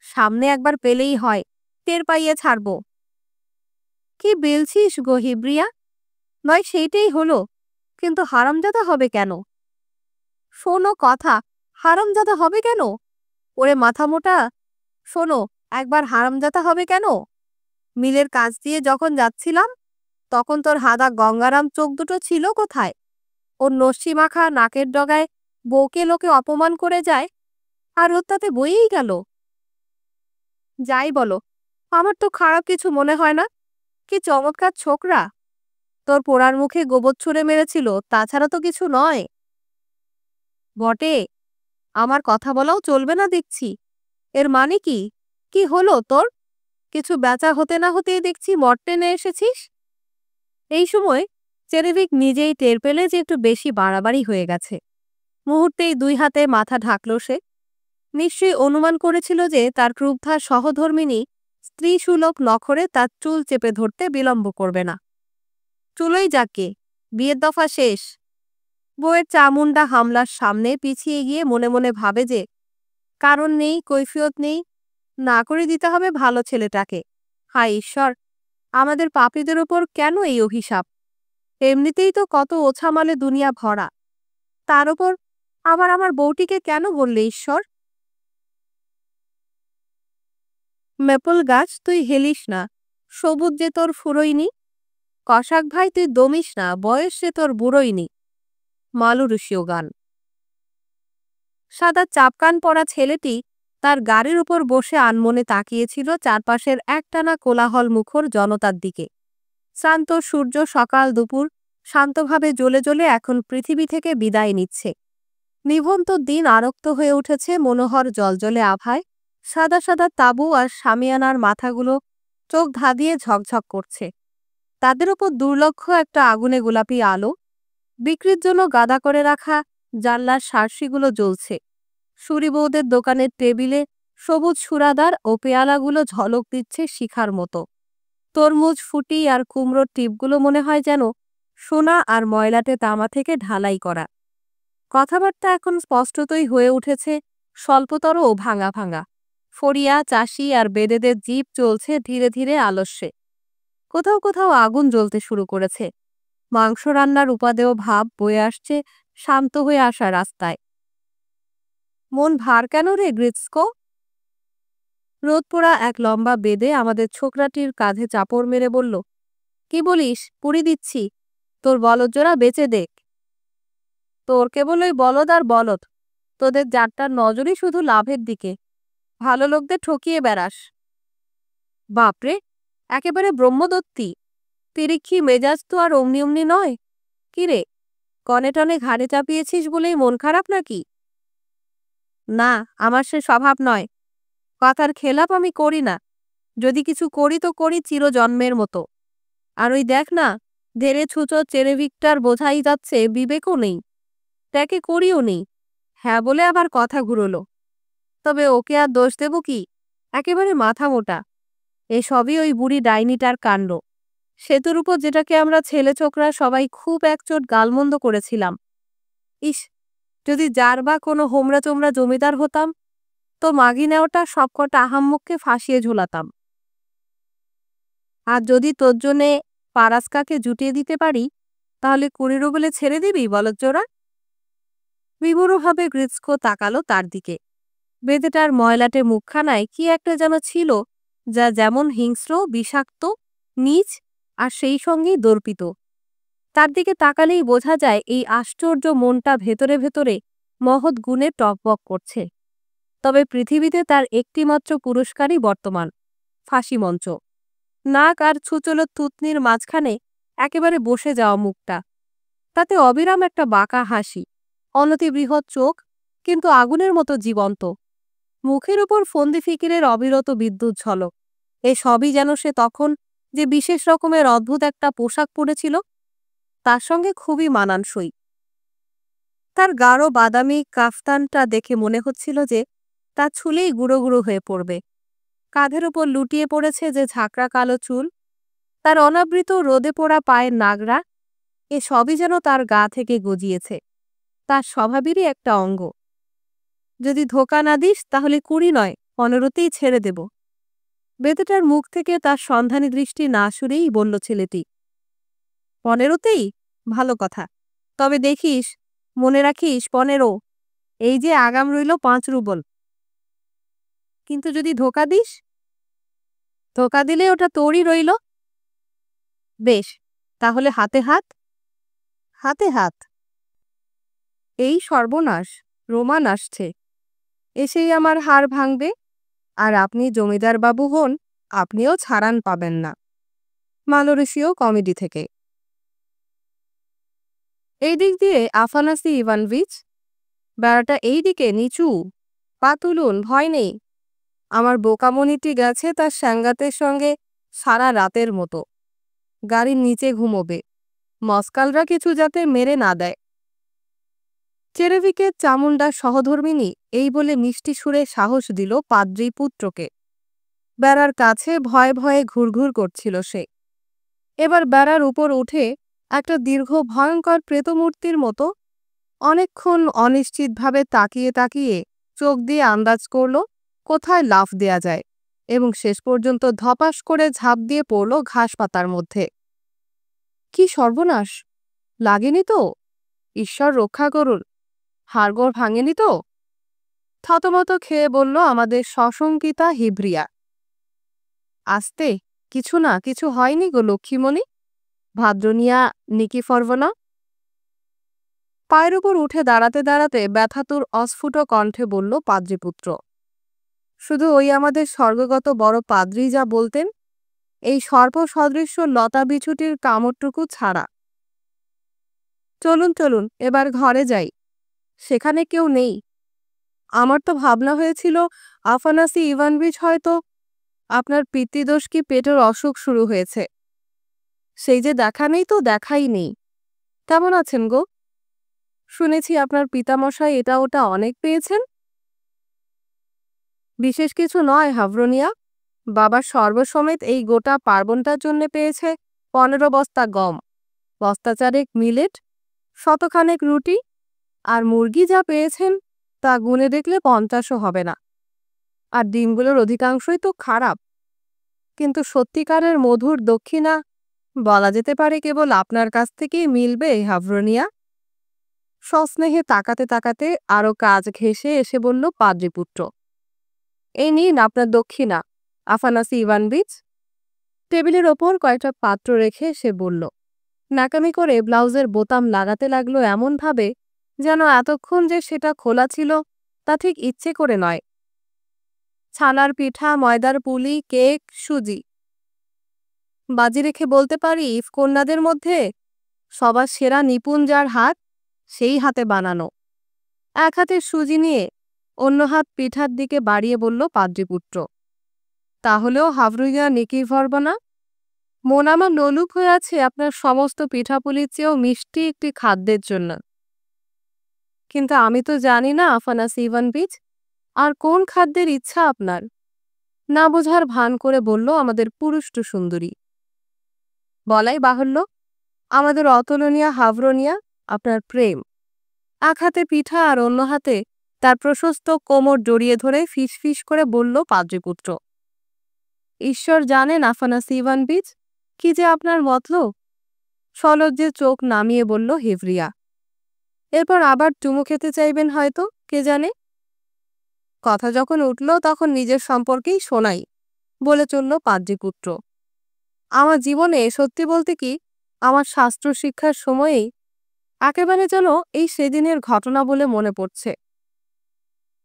সামনে একবার পেলেই হয় টের পাইয়ে ছাড়ব। কি বেলছিস গো হিব্রিয়া, নয় সেইটাই হলো, কিন্তু হারামজাদা হবে কেন? শোনো কথা, হারামজাদা হবে কেন? ওরে মাথা মোটা, শোনো, একবার হারামজাদা হবে কেন? মিলের কাজ দিয়ে যখন যাচ্ছিলাম তখন তোর হাদা গঙ্গারাম চোখ দুটো ছিল কোথায়? ওর নস্যি মাখা নাকের ডগায় বউকে লোকে অপমান করে যায়, আর ওর তাতে বইয়েই গেল। যাই বলো, আমার তো খারাপ কিছু মনে হয় না। কি চমৎকার ছোকরা, তোর পোড়ার মুখে গোবর ছুঁড়ে মেরেছিল, তাছাড়া তো কিছু নয়। বটে, আমার কথা বলাও চলবে না দেখছি। এর মানে কি? কি হলো তোর? কিছু বেচা হতে না হতেই দেখছি মদ টেনে এসেছিস। এই সময় চেরেভিক নিজেই টের পেলে যে একটু বেশি বাড়াবাড়ি হয়ে গেছে। মুহূর্তেই দুই হাতে মাথা ঢাকল সে। নিশ্চয়ই অনুমান করেছিল যে তার ক্রুদ্ধা সহধর্মিনী স্ত্রী সুলভ নখরে তার চুল চেপে ধরতে বিলম্ব করবে না। চুলোই যাকে, বিয়ের দফা শেষ। বউয়ের চামুন্ডা হামলার সামনে পিছিয়ে গিয়ে মনে মনে ভাবে যে কারণ নেই, কৈফিয়ত নেই, না করে দিতে হবে ভালো ছেলেটাকে। হায় ঈশ্বর, আমাদের পাপীদের ওপর কেন এই অভিশাপ? এমনিতেই তো কত ওছামালে দুনিয়া ভরা, তার ওপর আবার আমার বউটিকে কেন বললে ঈশ্বর? মেপল গাছ তুই হেলিস না, সবুজ যে তোর ফুরোইনি। কশাক ভাই তুই দমিস না, বয়স যে তোর বুড়োইনি। মালুরুষীয় গান। সাদা চাপকান পরা ছেলেটি তার গাড়ির উপর বসে আনমনে তাকিয়েছিল চারপাশের একটানা কোলাহল মুখর জনতার দিকে। শ্রান্ত সূর্য সকাল দুপুর শান্তভাবে জ্বলে জ্বলে এখন পৃথিবী থেকে বিদায় নিচ্ছে। নিভন্ত দিন আরক্ত হয়ে উঠেছে মনোহর জলজলে আভায়। সাদা সাদা তাঁবু আর শামিয়ানার মাথাগুলো চোখ ধাঁধিয়ে ঝকঝক করছে। তাদের ওপর দুর্লক্ষ একটা আগুনে গোলাপি আলো। বিক্রির জন্য গাদা করে রাখা জানলার সার্সিগুলো জ্বলছে। সুরি বৌদের দোকানের টেবিলে সবুজ সুরাদার ও পেয়ালাগুলো ঝলক দিচ্ছে শিখার মতো। তরমুজ, ফুটি আর কুমড়োর টিপগুলো মনে হয় যেন সোনা আর ময়লাটে তামা থেকে ঢালাই করা। কথাবার্তা এখন স্পষ্টতই হয়ে উঠেছে স্বল্পতর ও ভাঙা ভাঙা। ফড়িয়া, চাষি আর বেদেদের জিভ চলছে ধীরে ধীরে আলস্যে। কোথাও কোথাও আগুন জ্বলতে শুরু করেছে। মাংস রান্নার উপাদেয় ভাব বয়ে আসছে শান্ত হয়ে আসা রাস্তায়। মন ভার কেন রে গ্রিৎস্কো? রোদ পোড়া এক লম্বা বেদে আমাদের ছোকরাটির কাঁধে চাপড় মেরে বলল, কি বলিস, পুরি দিচ্ছি, তোর বলদজোড়া বেচে দেখ। তোর কেবল ওই বলদ আর বলদ, তোদের যারটার নজরই শুধু লাভের দিকে, ভালো লোকদের ঠকিয়ে বেড়াস। বাপরে, একেবারে ব্রহ্মদত্তি। তিরিক্ষি মেজাজ তো আর অমনি অমনি নয়। কিরে, কনে টনে ঘাড়ে চাপিয়েছিস বলেই মন খারাপ নাকি? না, আমার সে স্বভাব নয়। কথার খেলাপ আমি করি না। যদি কিছু করি তো করি চিরজন্মের মতো। আর ওই দেখ না, ধেড়ে ছুঁচো চেরেভিকটার বোঝাই যাচ্ছে, বিবেকও নেই, তাকে করিও নেই। হ্যাঁ বলে আবার কথা ঘুরোলো। তবে ওকে আর দোষ দেব কি? একেবারে মাথা মোটা। এসবই ওই বুড়ি ডাইনিটার কাণ্ড। সেতুর উপর যেটাকে আমরা ছেলে ছোকরা সবাই খুব একচোট গালমন্দ করেছিলাম। ইস, যদি যার বা কোনো হোমরা চোমরা জমিদার হতাম, তো মাগি নেওয়াটা সবকটা আহাম্মককে ফাঁসিয়ে ঝুলাতাম। আর যদি তোর জন্যে পারাসকাকে জুটিয়ে দিতে পারি, তাহলে কুড়িরো বলে ছেড়ে দিবি বলদজোড়া? বিমূঢ়ভাবে গ্রিৎস্কো তাকালো তার দিকে। বেদেটার ময়লাটে মুখখানায় কি একটা যেন ছিল, যা যেমন হিংস্র, বিষাক্ত, নীচ আর সেই সঙ্গেই দর্পিত। তার দিকে তাকালেই বোঝা যায় এই আশ্চর্য মনটা ভেতরে ভেতরে মহৎ গুণে টকবক করছে। তবে পৃথিবীতে তার একটিমাত্র পুরস্কারই বর্তমান, ফাঁসি মঞ্চ। নাক আর ছুচলো থুতনির মাঝখানে একেবারে বসে যাওয়া মুখটা, তাতে অবিরাম একটা বাঁকা হাসি, অনতিবৃহৎ চোখ, কিন্তু আগুনের মতো জীবন্ত। মুখের উপর ফন্দি ফিকিরের অবিরত বিদ্যুৎ ঝলক। এ সবই যেন সে তখন যে বিশেষ রকমের অদ্ভুত একটা পোশাক পরেছিল, তার সঙ্গে খুবই মানানসই। তার গাঢ় বাদামি কাফতানটা দেখে মনে হচ্ছিল যে তা ছুলেই গুঁড়ো গুঁড়ো হয়ে পড়বে। কাঁধের ওপর লুটিয়ে পড়েছে যে ঝাঁকড়া কালো চুল, তার অনাবৃত রোদে পোড়া পায়ের নাগরা, এ সবই যেন তার গা থেকে গজিয়েছে, তার স্বভাবেরই একটা অঙ্গ। যদি ধোকা না দিস তাহলে 20 নয় 15তেই ছেড়ে দেব। বেদেটার মুখ থেকে তার সন্ধানী দৃষ্টি না সরেই বলল ছেলেটি। 15তেই? ভালো কথা। তবে দেখিস, মনে রাখিস 15। এই যে আগাম রইল 5 রুবল। কিন্তু যদি ধোকা দিস? ধোকা দিলে ওটা তোরই রইল। বেশ, তাহলে হাতে হাত। হাতে হাত? এই সর্বনাশ, রোমান আসছে, এসেই আমার হাড় ভাঙবে। আর আপনি জমিদার বাবু হন, আপনিও ছাড়ান পাবেন না। মালয়েশীয় কমেডি থেকে। এই দিক দিয়ে আফানাসি ইভানভিচ, বেড়াটা এই দিকে নিচু, পা তুলুন, ভয় নেই। আমার বোকামনিটি গেছে তার স্যাঙ্গাতের সঙ্গে সারা রাতের মতো। গাড়ির নিচে ঘুমোবে, মস্কালরা কিছু যাতে মেরে না দেয়। চেরেভিকের চামুন্ডা সহধর্মিনী এই বলে মিষ্টি সুরে সাহস দিল পাদ্রী পুত্রকে। বেড়ার কাছে ভয়ে ভয়ে ঘুরঘুর করছিল সে। এবার বেড়ার উপর উঠে একটা দীর্ঘ ভয়ঙ্কর প্রেতমূর্তির মতো অনেকক্ষণ অনিশ্চিতভাবে তাকিয়ে তাকিয়ে চোখ দিয়ে আন্দাজ করল কোথায় লাফ দেয়া যায়, এবং শেষ পর্যন্ত ধপাস করে ঝাঁপ দিয়ে পড়ল ঘাস পাতার মধ্যে। কি সর্বনাশ! লাগেনি তো? ঈশ্বর রক্ষা করুন, হাড়গোড় ভাঙেনি তো? থতমত খেয়ে বলল আমাদের সশঙ্কিতা হিব্রিয়া। আস্তে, কিছু না, কিছু হয়নি গো লক্ষ্মীমণি, ভাদ্রনিয়া নিকিফরভনা। পায়ের উপর উঠে দাঁড়াতে দাঁড়াতে ব্যথাতুর অস্ফুট কণ্ঠে বলল পাদ্রীপুত্র। শুধু ওই আমাদের স্বর্গগত বড় পাদ্রী যা বলতেন, এই সর্প সদৃশ্য লতা বিছুটির কামড়টুকু ছাড়া। চলুন চলুন, এবার ঘরে যাই। সেখানে কেউ নেই। আমার তো ভাবনা হয়েছিল আফানাসি ইভানভিচ হয়তো। আপনার পিতৃদোষ কি পেটের অসুখ শুরু হয়েছে? সেই যে দেখা নেই তো দেখাই নেই। কেমন আছেন গো? শুনেছি আপনার পিতামশাই এটা ওটা অনেক পেয়েছেন। বিশেষ কিছু নয় হাভরনিয়া। বাবার সর্বসমেত এই গোটা পার্বণটার জন্য পেয়েছে 15 বস্তা গম, বস্তাচারেক মিলেট, শতখানেক রুটি, আর মুরগি যা পেয়েছেন তা গুনে দেখলে 50ও হবে না। আর ডিমগুলোর অধিকাংশই তো খারাপ। কিন্তু সত্যিকারের মধুর দক্ষিণা বলা যেতে পারে কেবল আপনার কাছ থেকেই মিলবে হাভরনিয়া। সস্নেহে তাকাতে তাকাতে আরো কাজ ঘেঁষে এসে বলল পাদ্রীপুত্র। এই নিন আপনার দক্ষিণা, আফানাসি ইভানভিচ। টেবিলের ওপর কয়েকটা পাত্র রেখে সে বলল। নাকামি করে ব্লাউজের বোতাম লাগাতে লাগলো এমনভাবে যেন এতক্ষণ যে সেটা খোলা ছিল তা ঠিক ইচ্ছে করে নয়। ছানার পিঠা, ময়দার পুলি, কেক, সুজি। বাজি রেখে বলতে পারি কন্যাদের মধ্যে সবার সেরা নিপুণ যার হাত, সেই হাতে বানানো। এক হাতে সুজি নিয়ে অন্য হাত পিঠার দিকে বাড়িয়ে বলল পাদ্রীপুত্র। তাহলেও হাভরুইয়া নিকি ভরবা না? মন আমার নলুক হয়ে আছে আপনার সমস্ত পিঠাপুলির চেয়েও মিষ্টি একটি খাদ্যের জন্য। কিন্তু আমি তো জানি না আফানাসি ইভানভিচ, আর কোন খাদ্যের ইচ্ছা আপনার? না বোঝার ভান করে বলল আমাদের পুরুষ্টু সুন্দরী। বলাই বাহুল্য, আমাদের অতুলনীয় হাভরনিয়া আপনার প্রেম। এক হাতে পিঠা আর অন্য হাতে তার প্রশস্ত কোমর জড়িয়ে ধরে ফিসফিস করে বলল পাদ্রীপুত্র। ঈশ্বর জানেন আফানাসি ইভানভিচ, কি যে আপনার মতলব। সলজ্জে চোখ নামিয়ে বলল হেভরিয়া। এরপর আবার চুমু খেতে চাইবেন হয়তো, কে জানে। কথা যখন উঠল তখন নিজের সম্পর্কেই শোনাই বলে চলল পাদ্রীপুত্র। আমার জীবনে সত্যি বলতে কি, আমার শাস্ত্র শিক্ষার সময়েই একেবারে যেন এই সেদিনের ঘটনা বলে মনে পড়ছে।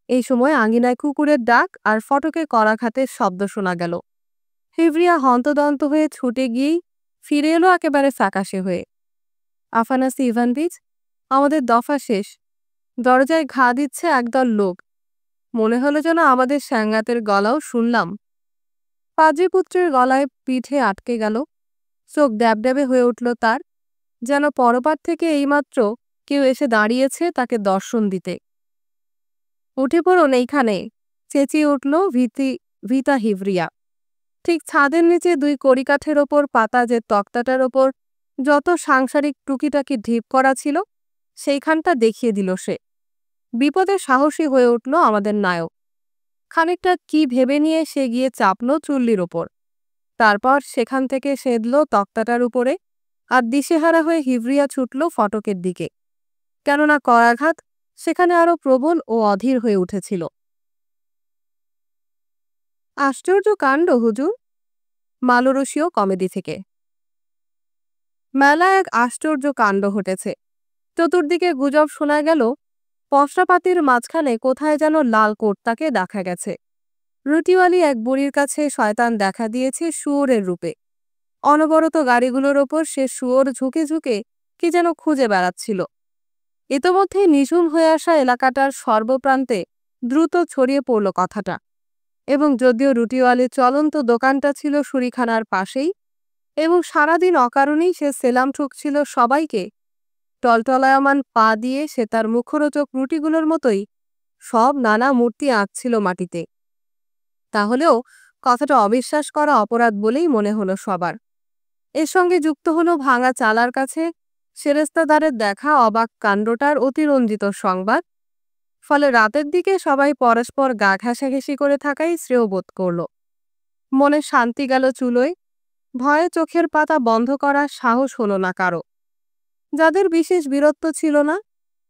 এই সময় আঙিনায় কুকুরের ডাক আর ফটকে করাঘাতের শব্দ শোনা গেল। হেভরিয়া হন্তদন্ত হয়ে ছুটে গিয়েই ফিরে এলো একেবারে ফ্যাকাশে হয়ে। আফানাসি ইভানভিচ, আমাদের দফা শেষ। দরজায় ঘা দিচ্ছে একদল লোক। মনে হলো যেন আমাদের স্যাঙ্গাতের গলাও শুনলাম। পাদ্রীপুত্রের গলায় পিঠে আটকে গেল। চোখ ড্যাবড্যাবে হয়ে উঠল তার, যেন পরপার থেকে এইমাত্র কেউ এসে দাঁড়িয়েছে তাকে দর্শন দিতে। উঠে পড়ুন এইখানে, চেঁচিয়ে উঠল ভিতা হিভরিয়া। ঠিক ছাদের নিচে 2 কড়িকাঠের ওপর পাতা যে তক্তাটার ওপর যত সাংসারিক টুকিটাকি ঢিপ করা ছিল সেইখানটা দেখিয়ে দিল সে। বিপদে সাহসী হয়ে উঠল আমাদের নায়ক। খানিকটা কি ভেবে নিয়ে সে গিয়ে চাপল চুল্লির ওপর। তারপর সেখান থেকে সেদল তক্তাটার উপরে, আর দিশেহারা হয়ে হিভরিয়া ছুটল ফটকের দিকে। কেননা করাঘাত সেখানে আরো প্রবল ও অধীর হয়ে উঠেছিল। আশ্চর্য কাণ্ড হুজুর। মালরসীয় কমেডি থেকে। মেলা এক আশ্চর্য কাণ্ড ঘটেছে। চতুর্দিকে গুজব শোনা গেল পসরাপাতির মাঝখানে কোথায় যেন লাল কোটটাকে দেখা গেছে। রুটিওয়ালি এক বুড়ির কাছে শয়তান দেখা দিয়েছে শুয়োরের রূপে। অনবরত গাড়িগুলোর ওপর সে শুয়োর ঝুঁকে ঝুঁকে কি যেন খুঁজে বেড়াচ্ছিল। ইতোমধ্যে নিঝুম হয়ে আসা এলাকাটার সর্বপ্রান্তে দ্রুত ছড়িয়ে পড়ল কথাটা। এবং যদিও রুটিওয়ালির চলন্ত দোকানটা ছিল শুরিখানার পাশেই, এবং সারাদিন অকারণেই সে সেলাম ঠুকছিল সবাইকে, টলটলায়মান পা দিয়ে সে তার মুখরোচক রুটিগুলোর মতোই সব নানা মূর্তি আঁকছিল মাটিতে। তাহলেও কথাটা অবিশ্বাস করা অপরাধ বলেই মনে হলো সবার। এর সঙ্গে যুক্ত হলো ভাঙা চালার কাছে সেরেস্তাদারের দেখা অবাক কাণ্ডটার অতিরঞ্জিত সংবাদ। ফলে রাতের দিকে সবাই পরস্পর গা ঘেঁষাঘেঁষি করে থাকাই শ্রেয় বোধ করল। মনে শান্তি গেল চুলোয়। ভয়ে চোখের পাতা বন্ধ করার সাহস হলো না কারো। যাদের বিশেষ বীরত্ব ছিল না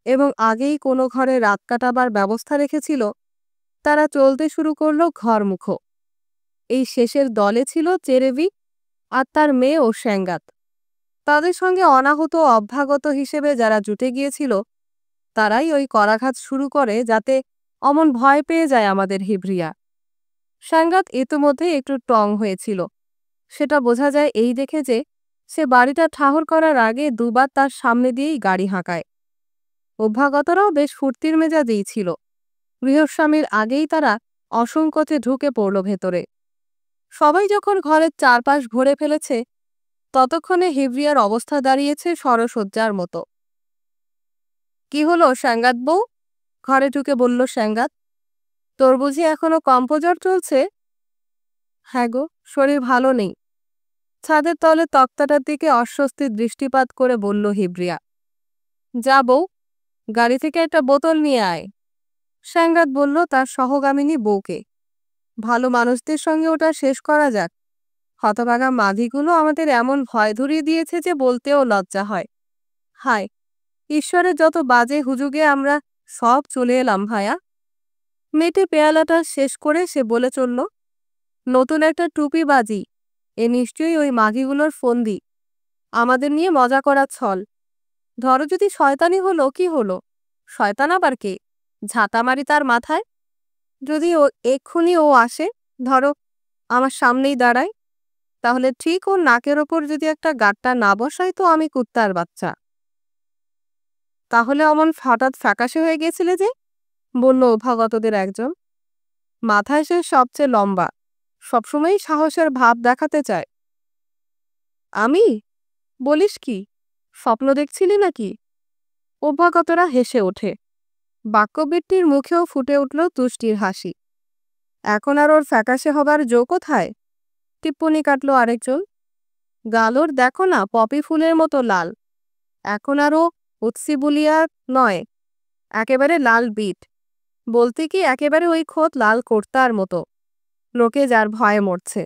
এবং আগেই কোনো ঘরে রাত কাটাবার ব্যবস্থা রেখেছিল, তারা চলতে শুরু করল ঘরমুখ। এই শেষের দলে ছিল চেরেভিক আর তার মেয়ে ও স্যাঙ্গাত। তাদের সঙ্গে অনাহত অভ্যাগত হিসেবে যারা জুটে গিয়েছিল তারাই ওই করাঘাত শুরু করে যাতে অমন ভয় পেয়ে যায় আমাদের হিভরিয়া। স্যাঙ্গাত ইতোমধ্যে একটু টং হয়েছিল। সেটা বোঝা যায় এই দেখে যে সে বাড়িটা ঠাহর করার আগে দুবার তার সামনে দিয়েই গাড়ি হাঁকায়। অভ্যাগতরাও বেশ ফুর্তির মেজাজেই ছিল। গৃহস্বামীর আগেই তারা অসংকোচে ঢুকে পড়ল ভেতরে। সবাই যখন ঘরের চারপাশ ভরে ফেলেছে, ততক্ষণে হিব্রিয়ার অবস্থা দাঁড়িয়েছে সরসজ্জার মতো। কি হলো স্যাঙ্গাত বউ? ঘরে ঢুকে বলল স্যাঙ্গাত। তোর বুঝি এখনো কম্পোজ্বর চলছে? হ্যাঁ গো, শরীর ভালো নেই। ছাদের তলে তক্তাটার দিকে অস্বস্তির দৃষ্টিপাত করে বলল হিব্রিয়া। যা বউ, গাড়ি থেকে একটা বোতল নিয়ে আয়। স্যাঙ্গাত বলল তার সহগামিনী বউকে। ভালো মানুষদের সঙ্গে ওটা শেষ করা যাক। হতভাগা মাধিগুলো আমাদের এমন ভয় ধরিয়ে দিয়েছে যে বলতেও লজ্জা হয়। হায়, ঈশ্বরের যত বাজে হুজুগে আমরা সব চলে এলাম ভায়া। মেটে পেয়ালাটা শেষ করে সে বলে চলল, নতুন একটা টুপি বাজি, এ নিশ্চয়ই ওই মাঘিগুলোর ফন্দি। আমাদের নিয়ে মজা করার ছল। ধরো যদি শয়তানি হলো কি হলো? শয়তান আবার কে? ঝাঁটা মারি তার মাথায়। যদি এক্ষুনি ও আসে, ধরো আমার সামনেই দাঁড়ায়, তাহলে ঠিক ওর নাকের ওপর যদি একটা গাঁটটা না বসাই তো আমি কুত্তার বাচ্চা। তাহলে অমন হঠাৎ ফ্যাকাশে হয়ে গেছিলে যে? বলল অভ্যাগতদের একজন। মাথায় সে সবচেয়ে লম্বা, সবসময়ই সাহসের ভাব দেখাতে চায়। আমি? বলিস কি? স্বপ্ন দেখছিলি নাকি? অভ্যাগতরা হেসে ওঠে। বাক্যবৃত্তির মুখেও ফুটে উঠল তুষ্টির হাসি। এখন আর ওর ফ্যাকাশে হবার জো কোথায়? টিপ্পনি কাটল আরেকজন। গালোর দেখো না পপি ফুলের মতো লাল। এখন আরও উৎসিবুলিয়া নয়, একেবারে লাল বিট। বলতে কি একেবারে ওই খোদ লাল কোর্তার মতো। লোকে যার ভয়ে মরছে।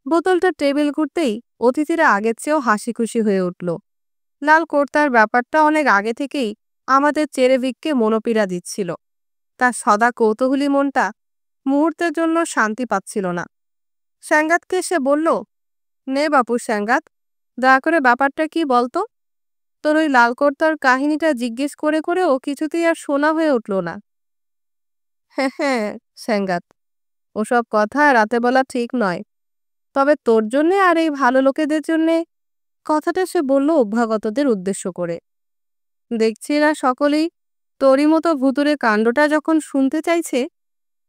বোতলটা টেবিল ঘুরতেই অতিথিরা আগের চেয়েও হাসি খুশি হয়ে উঠল। লাল কোর্তার ব্যাপারটা অনেক আগে থেকেই আমাদের চেরেভিককে মনোপীড়া দিচ্ছিল। তার সদা কৌতূহলী মনটা মুহূর্তের জন্য শান্তি পাচ্ছিল না। স্যাঙ্গাতকে সে বলল, নে বাপু স্যাঙ্গাত, দয়া করে ব্যাপারটা কি বলতো? তোর ওই লাল কোর্তার কাহিনীটা জিজ্ঞেস করে করে ও কিছুতেই আর শোনা হয়ে উঠল না। হ্যাঁ হ্যাঁ স্যাঙ্গাত, ওসব কথা রাতে বলা ঠিক নয়। তবে তোর জন্যে আর এই ভালো লোকেদের জন্যে। কথাটা সে বলল অভ্যাগতদের উদ্দেশ্য করে। দেখছি না সকলেই তোরই মতো ভুতুরে কাণ্ডটা যখন শুনতে চাইছে,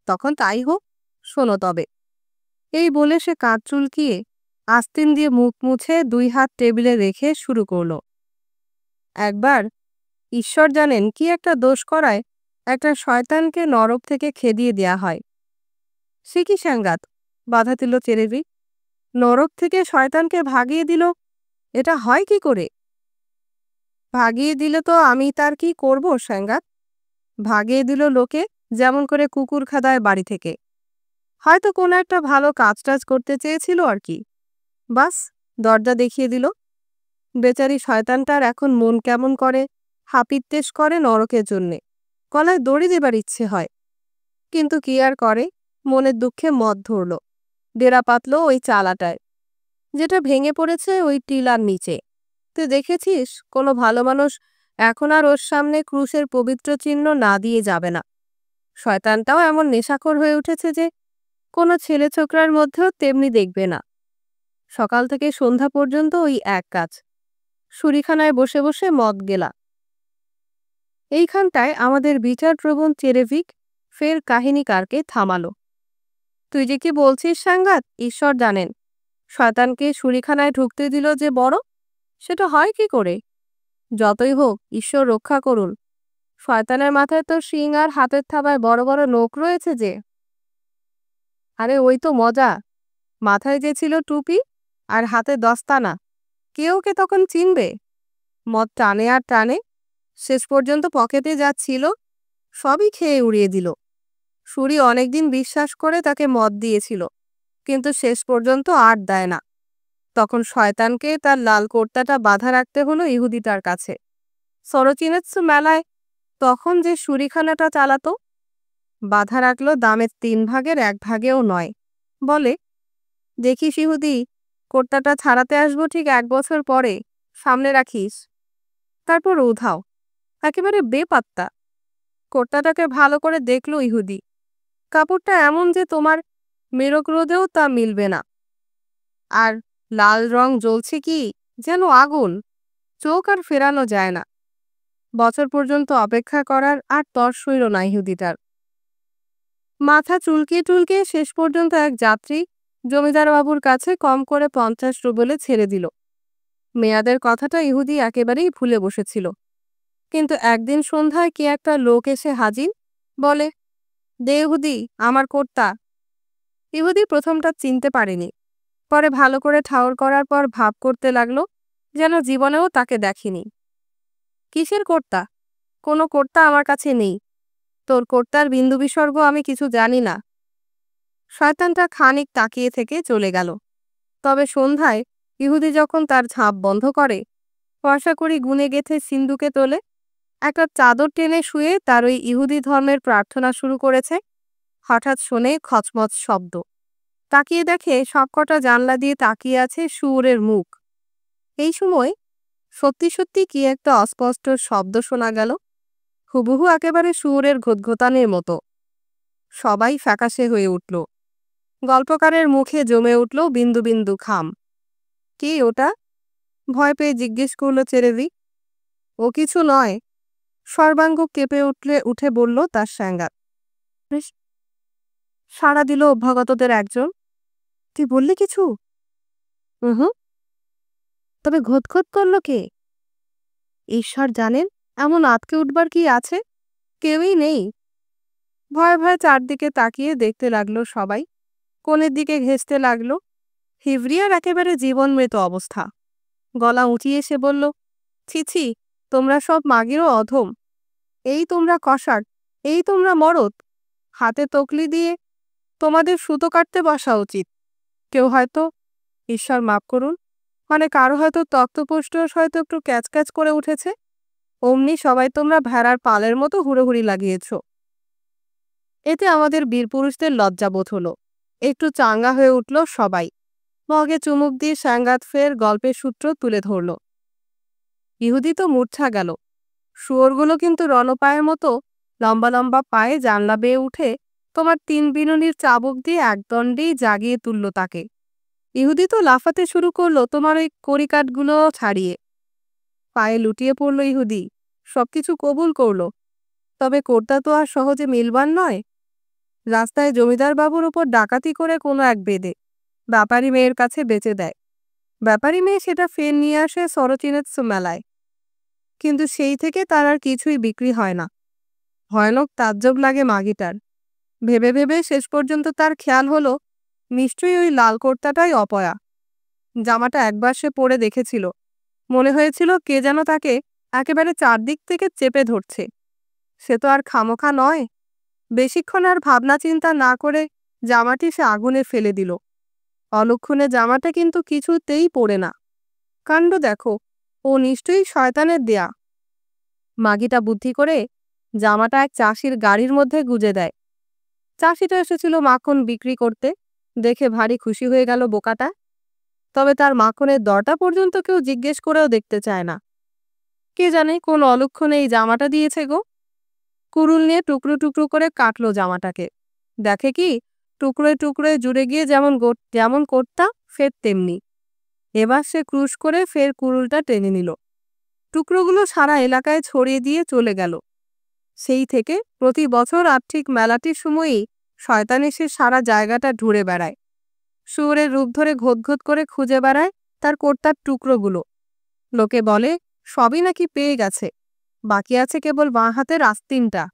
তখন তাই হোক, শোনো তবে। এই বলে সে কাঁধ চুলকিয়ে আস্তিন দিয়ে মুখ মুছে দুই হাত টেবিলে রেখে শুরু করল। একবার ঈশ্বর জানেন কি একটা দোষ করায় একটা শয়তানকে নরক থেকে খেদিয়ে দেয়া হয়। সে কি স্যাঙ্গাত? বাধা দিল চেরেভিক। নরক থেকে শয়তানকে ভাগিয়ে দিল, এটা হয় কি করে? ভাগিয়ে দিলে তো আমি তার কি করব স্যাঙ্গাত? ভাগিয়ে দিল লোকে, যেমন করে কুকুর খাদায় বাড়ি থেকে। হয়তো কোনো একটা ভালো কাজ টাজ করতে চেয়েছিল আর কি। বাস, দরজা দেখিয়ে দিল। বেচারি শয়তানটার এখন মন কেমন করে, হাপিত্তেশ করে নরকের জন্যে। গলায় দড়ি দেবার ইচ্ছে হয়, কিন্তু কি আর করে, মনের দুঃখে মদ ধরল। ডেরা পাতল ওই চালাটায়, যেটা ভেঙে পড়েছে ওই টিলার নিচে। তুই দেখেছিস কোনো ভালো মানুষ এখন আর ওর সামনে ক্রুশের পবিত্র চিহ্ন না দিয়ে যাবে না। শয়তানটাও এমন নেশাখোর হয়ে উঠেছে যে কোনো ছেলে ছোকরার মধ্যেও তেমনি দেখবে না। সকাল থেকে সন্ধ্যা পর্যন্ত ওই এক কাজ, শুরিখানায় বসে বসে মদ গেলা। এইখানটায় আমাদের বিচারপ্রবণ চেরেভিক ফের কাহিনীকারকে থামালো। তুই যে কি বলছিস সাঙ্গাত, ঈশ্বর জানেন। শয়তানকে শুরিখানায় ঢুকতে দিল যে বড়, সেটা হয় কি করে? যতই হোক ঈশ্বর রক্ষা করুন। শয়তানের মাথায় তো শিং আর হাতের থাবায় বড় বড় নোক রয়েছে যে। আরে ওই তো মজা, মাথায় যে ছিল টুপি আর হাতে দস্তানা, কেউ কে তখন চিনবে? মদ টানে আর টানে, শেষ পর্যন্ত পকেটে যা ছিল সবই খেয়ে উড়িয়ে দিল। শুরি অনেকদিন বিশ্বাস করে তাকে মদ দিয়েছিল, কিন্তু শেষ পর্যন্ত আর দেয় না। তখন শয়তানকে তার লাল কোর্তাটা বাঁধা রাখতে হলো ইহুদিটার কাছে। সরোচিনেৎসু মেলায় তখন যে শুরিখানাটা চালাতো, বাধা রাখলো দামের 3 ভাগের 1 ভাগেও নয়। বলে, দেখিস ইহুদি, কোর্তাটা ছাড়াতে আসবো ঠিক 1 বছর পরে, সামনে রাখিস। তারপর উধাও, একেবারে বেপাত্তা। কোর্তাটাকে ভালো করে দেখলো ইহুদি। কাপড়টা এমন যে তোমার মেরক রোদেও তা মিলবে না। আর লাল রং জ্বলছে কি যেন আগুন। চোখ আর ফেরানো যায় না। বছর পর্যন্ত অপেক্ষা করার আর তর সইল না ইহুদিটার। মাথা চুলকিয়ে টুলকিয়ে শেষ পর্যন্ত এক যাত্রী জমিদার বাবুর কাছে কম করে 50 রুবেলে ছেড়ে দিল। মেয়াদের কথাটা ইহুদি একেবারেই ভুলে বসেছিল। কিন্তু একদিন সন্ধ্যায় কি একটা লোক এসে হাজির, বলে, দে ইহুদি, আমার কর্তা। ইহুদি প্রথমটা চিনতে পারেনি, পরে ভালো করে ঠাউর করার পর ভাব করতে লাগলো যেন জীবনেও তাকে দেখেনি। কিসের কর্তা? কোনো কর্তা আমার কাছে নেই। তোর কর্তার বিন্দু বিসর্গ আমি কিছু জানি না। শয়তানটা খানিক তাকিয়ে থেকে চলে গেল। তবে সন্ধ্যায় ইহুদি যখন তার ঝাঁপ বন্ধ করে, পয়সা কড়ি গুনে গেথে সিন্দুকে তোলে, একটা চাদর টেনে শুয়ে তার ওই ইহুদি ধর্মের প্রার্থনা শুরু করেছে, হঠাৎ শোনে খচমচ শব্দ। তাকিয়ে দেখে সবকটা জানলা দিয়ে তাকিয়ে আছে শুয়োরের মুখ। এই সময় সত্যি সত্যি কি একটা অস্পষ্ট শব্দ শোনা গেল, হুবহু একেবারে শুয়োরের ঘোতঘোতানের মতো। সবাই ফ্যাকাশে হয়ে উঠল। গল্পকারের মুখে জমে উঠল বিন্দু বিন্দু ঘাম। কি ওটা? ভয় পেয়ে জিজ্ঞেস করলো চেরেদি। ও কিছু নয়, সর্বাঙ্গ কেঁপে উঠে বলল তার স্যাঙ্গাত। সাড়া দিল অভ্যাগতদের একজন। তুই বললি কিছু? হুম। তবে ঘোতঘোত করল কে? ঈশ্বর জানেন। এমন আতকে উঠবার কি আছে? কেউই নেই। ভয়ে ভয়ে চারদিকে তাকিয়ে দেখতে লাগলো সবাই। কোণের দিকে ঘেঁষতে লাগলো। হিভরিয়ার একেবারে জীবনমৃত অবস্থা। গলা উঁচিয়ে এসে বলল, ছি ছি, তোমরা সব মাগিরও অধম। এই তোমরা কসার, এই তোমরা মরদ। হাতে তকলি দিয়ে তোমাদের সুতো কাটতে বসা উচিত। কেউ হয়তো, ঈশ্বর মাফ করুন, মানে কারো হয়তো তক্তপোষ্ট হয়তো একটু ক্যাচ ক্যাচ করে উঠেছে। অমনি সবাই তোমরা ভেড়ার পালের মতো হুড়োহুড়ি লাগিয়েছ। এতে আমাদের বীরপুরুষদের লজ্জাবোধ হলো। একটু চাঙ্গা হয়ে উঠল সবাই। মগে চুমুক দিয়ে স্যাঙ্গাত ফের গল্পের সূত্র তুলে ধরল। ইহুদি তো মূর্ছা গেল। শুয়োরগুলো কিন্তু রণপায়ের মতো লম্বা লম্বা পায়ে জানলা বেয়ে উঠে তোমার 3 বিনুনির চাবুক দিয়ে একদণ্ডেই জাগিয়ে তুলল তাকে। ইহুদি তো লাফাতে শুরু করলো তোমার ওই কড়িকাঠগুলো ছাড়িয়ে। পায়ে লুটিয়ে পড়ল ইহুদি, সবকিছু কবুল করল। তবে কর্তা তো আর সহজে মিলবার নয়। রাস্তায় জমিদার বাবুর উপর ডাকাতি করে কোনো এক বেদে ব্যাপারী মেয়ের কাছে বেচে দেয়। ব্যাপারী মেয়ে সেটা ফের নিয়ে আসে সরচিনেৎস মেলায়। কিন্তু সেই থেকে তার আর কিছুই বিক্রি হয় না। ভয়ানক তাজ্জব লাগে মাগিটার। ভেবে ভেবে শেষ পর্যন্ত তার খেয়াল হলো নিশ্চয়ই ওই লাল কর্তাটাই অপয়া। জামাটা একবার সে পরে দেখেছিল। মনে হয়েছিল কে যেন তাকে একেবারে চারদিক থেকে চেপে ধরছে। সে তো আর খামোখা নয়। বেশিক্ষণ আর ভাবনা চিন্তা না করে জামাটি সে আগুনে ফেলে দিল। অলক্ষণে জামাটা কিন্তু কিছুতেই পড়ে না। কাণ্ড দেখো, ও নিশ্চয়ই শয়তানের দেয়া। মাগিটা বুদ্ধি করে জামাটা এক চাষির গাড়ির মধ্যে গুজে দেয়। চাষিটা এসেছিল মাখন বিক্রি করতে, দেখে ভারী খুশি হয়ে গেল বোকাটা। তবে তার মাখনের দরটা পর্যন্ত কেউ জিজ্ঞেস করেও দেখতে চায় না। কে জানে কোন অলক্ষণে এই জামাটা দিয়েছে গো। কুড়ুল নিয়ে টুকরো টুকরো করে কাটলো জামাটাকে। দেখে কি টুকরোয় টুকরোয় জুড়ে গিয়ে যেমন করতা ফের তেমনি। এবার সে ক্রুশ করে ফের কুড়ুলটা টেনে নিল। টুকরোগুলো সারা এলাকায় ছড়িয়ে দিয়ে চলে গেল। সেই থেকে প্রতি বছর আর্থিক মেলাটির সময়ই শয়তান এসে সারা জায়গাটা ঘুরে বেড়ায়। শুয়োরের রূপ ধরে ঘোতঘোত করে খুঁজে বেড়ায় তার কর্তার টুকরোগুলো। লোকে বলে সবই নাকি পেয়ে গেছে, বাকি আছে কেবল বাঁ হাতের আস্তিনটা।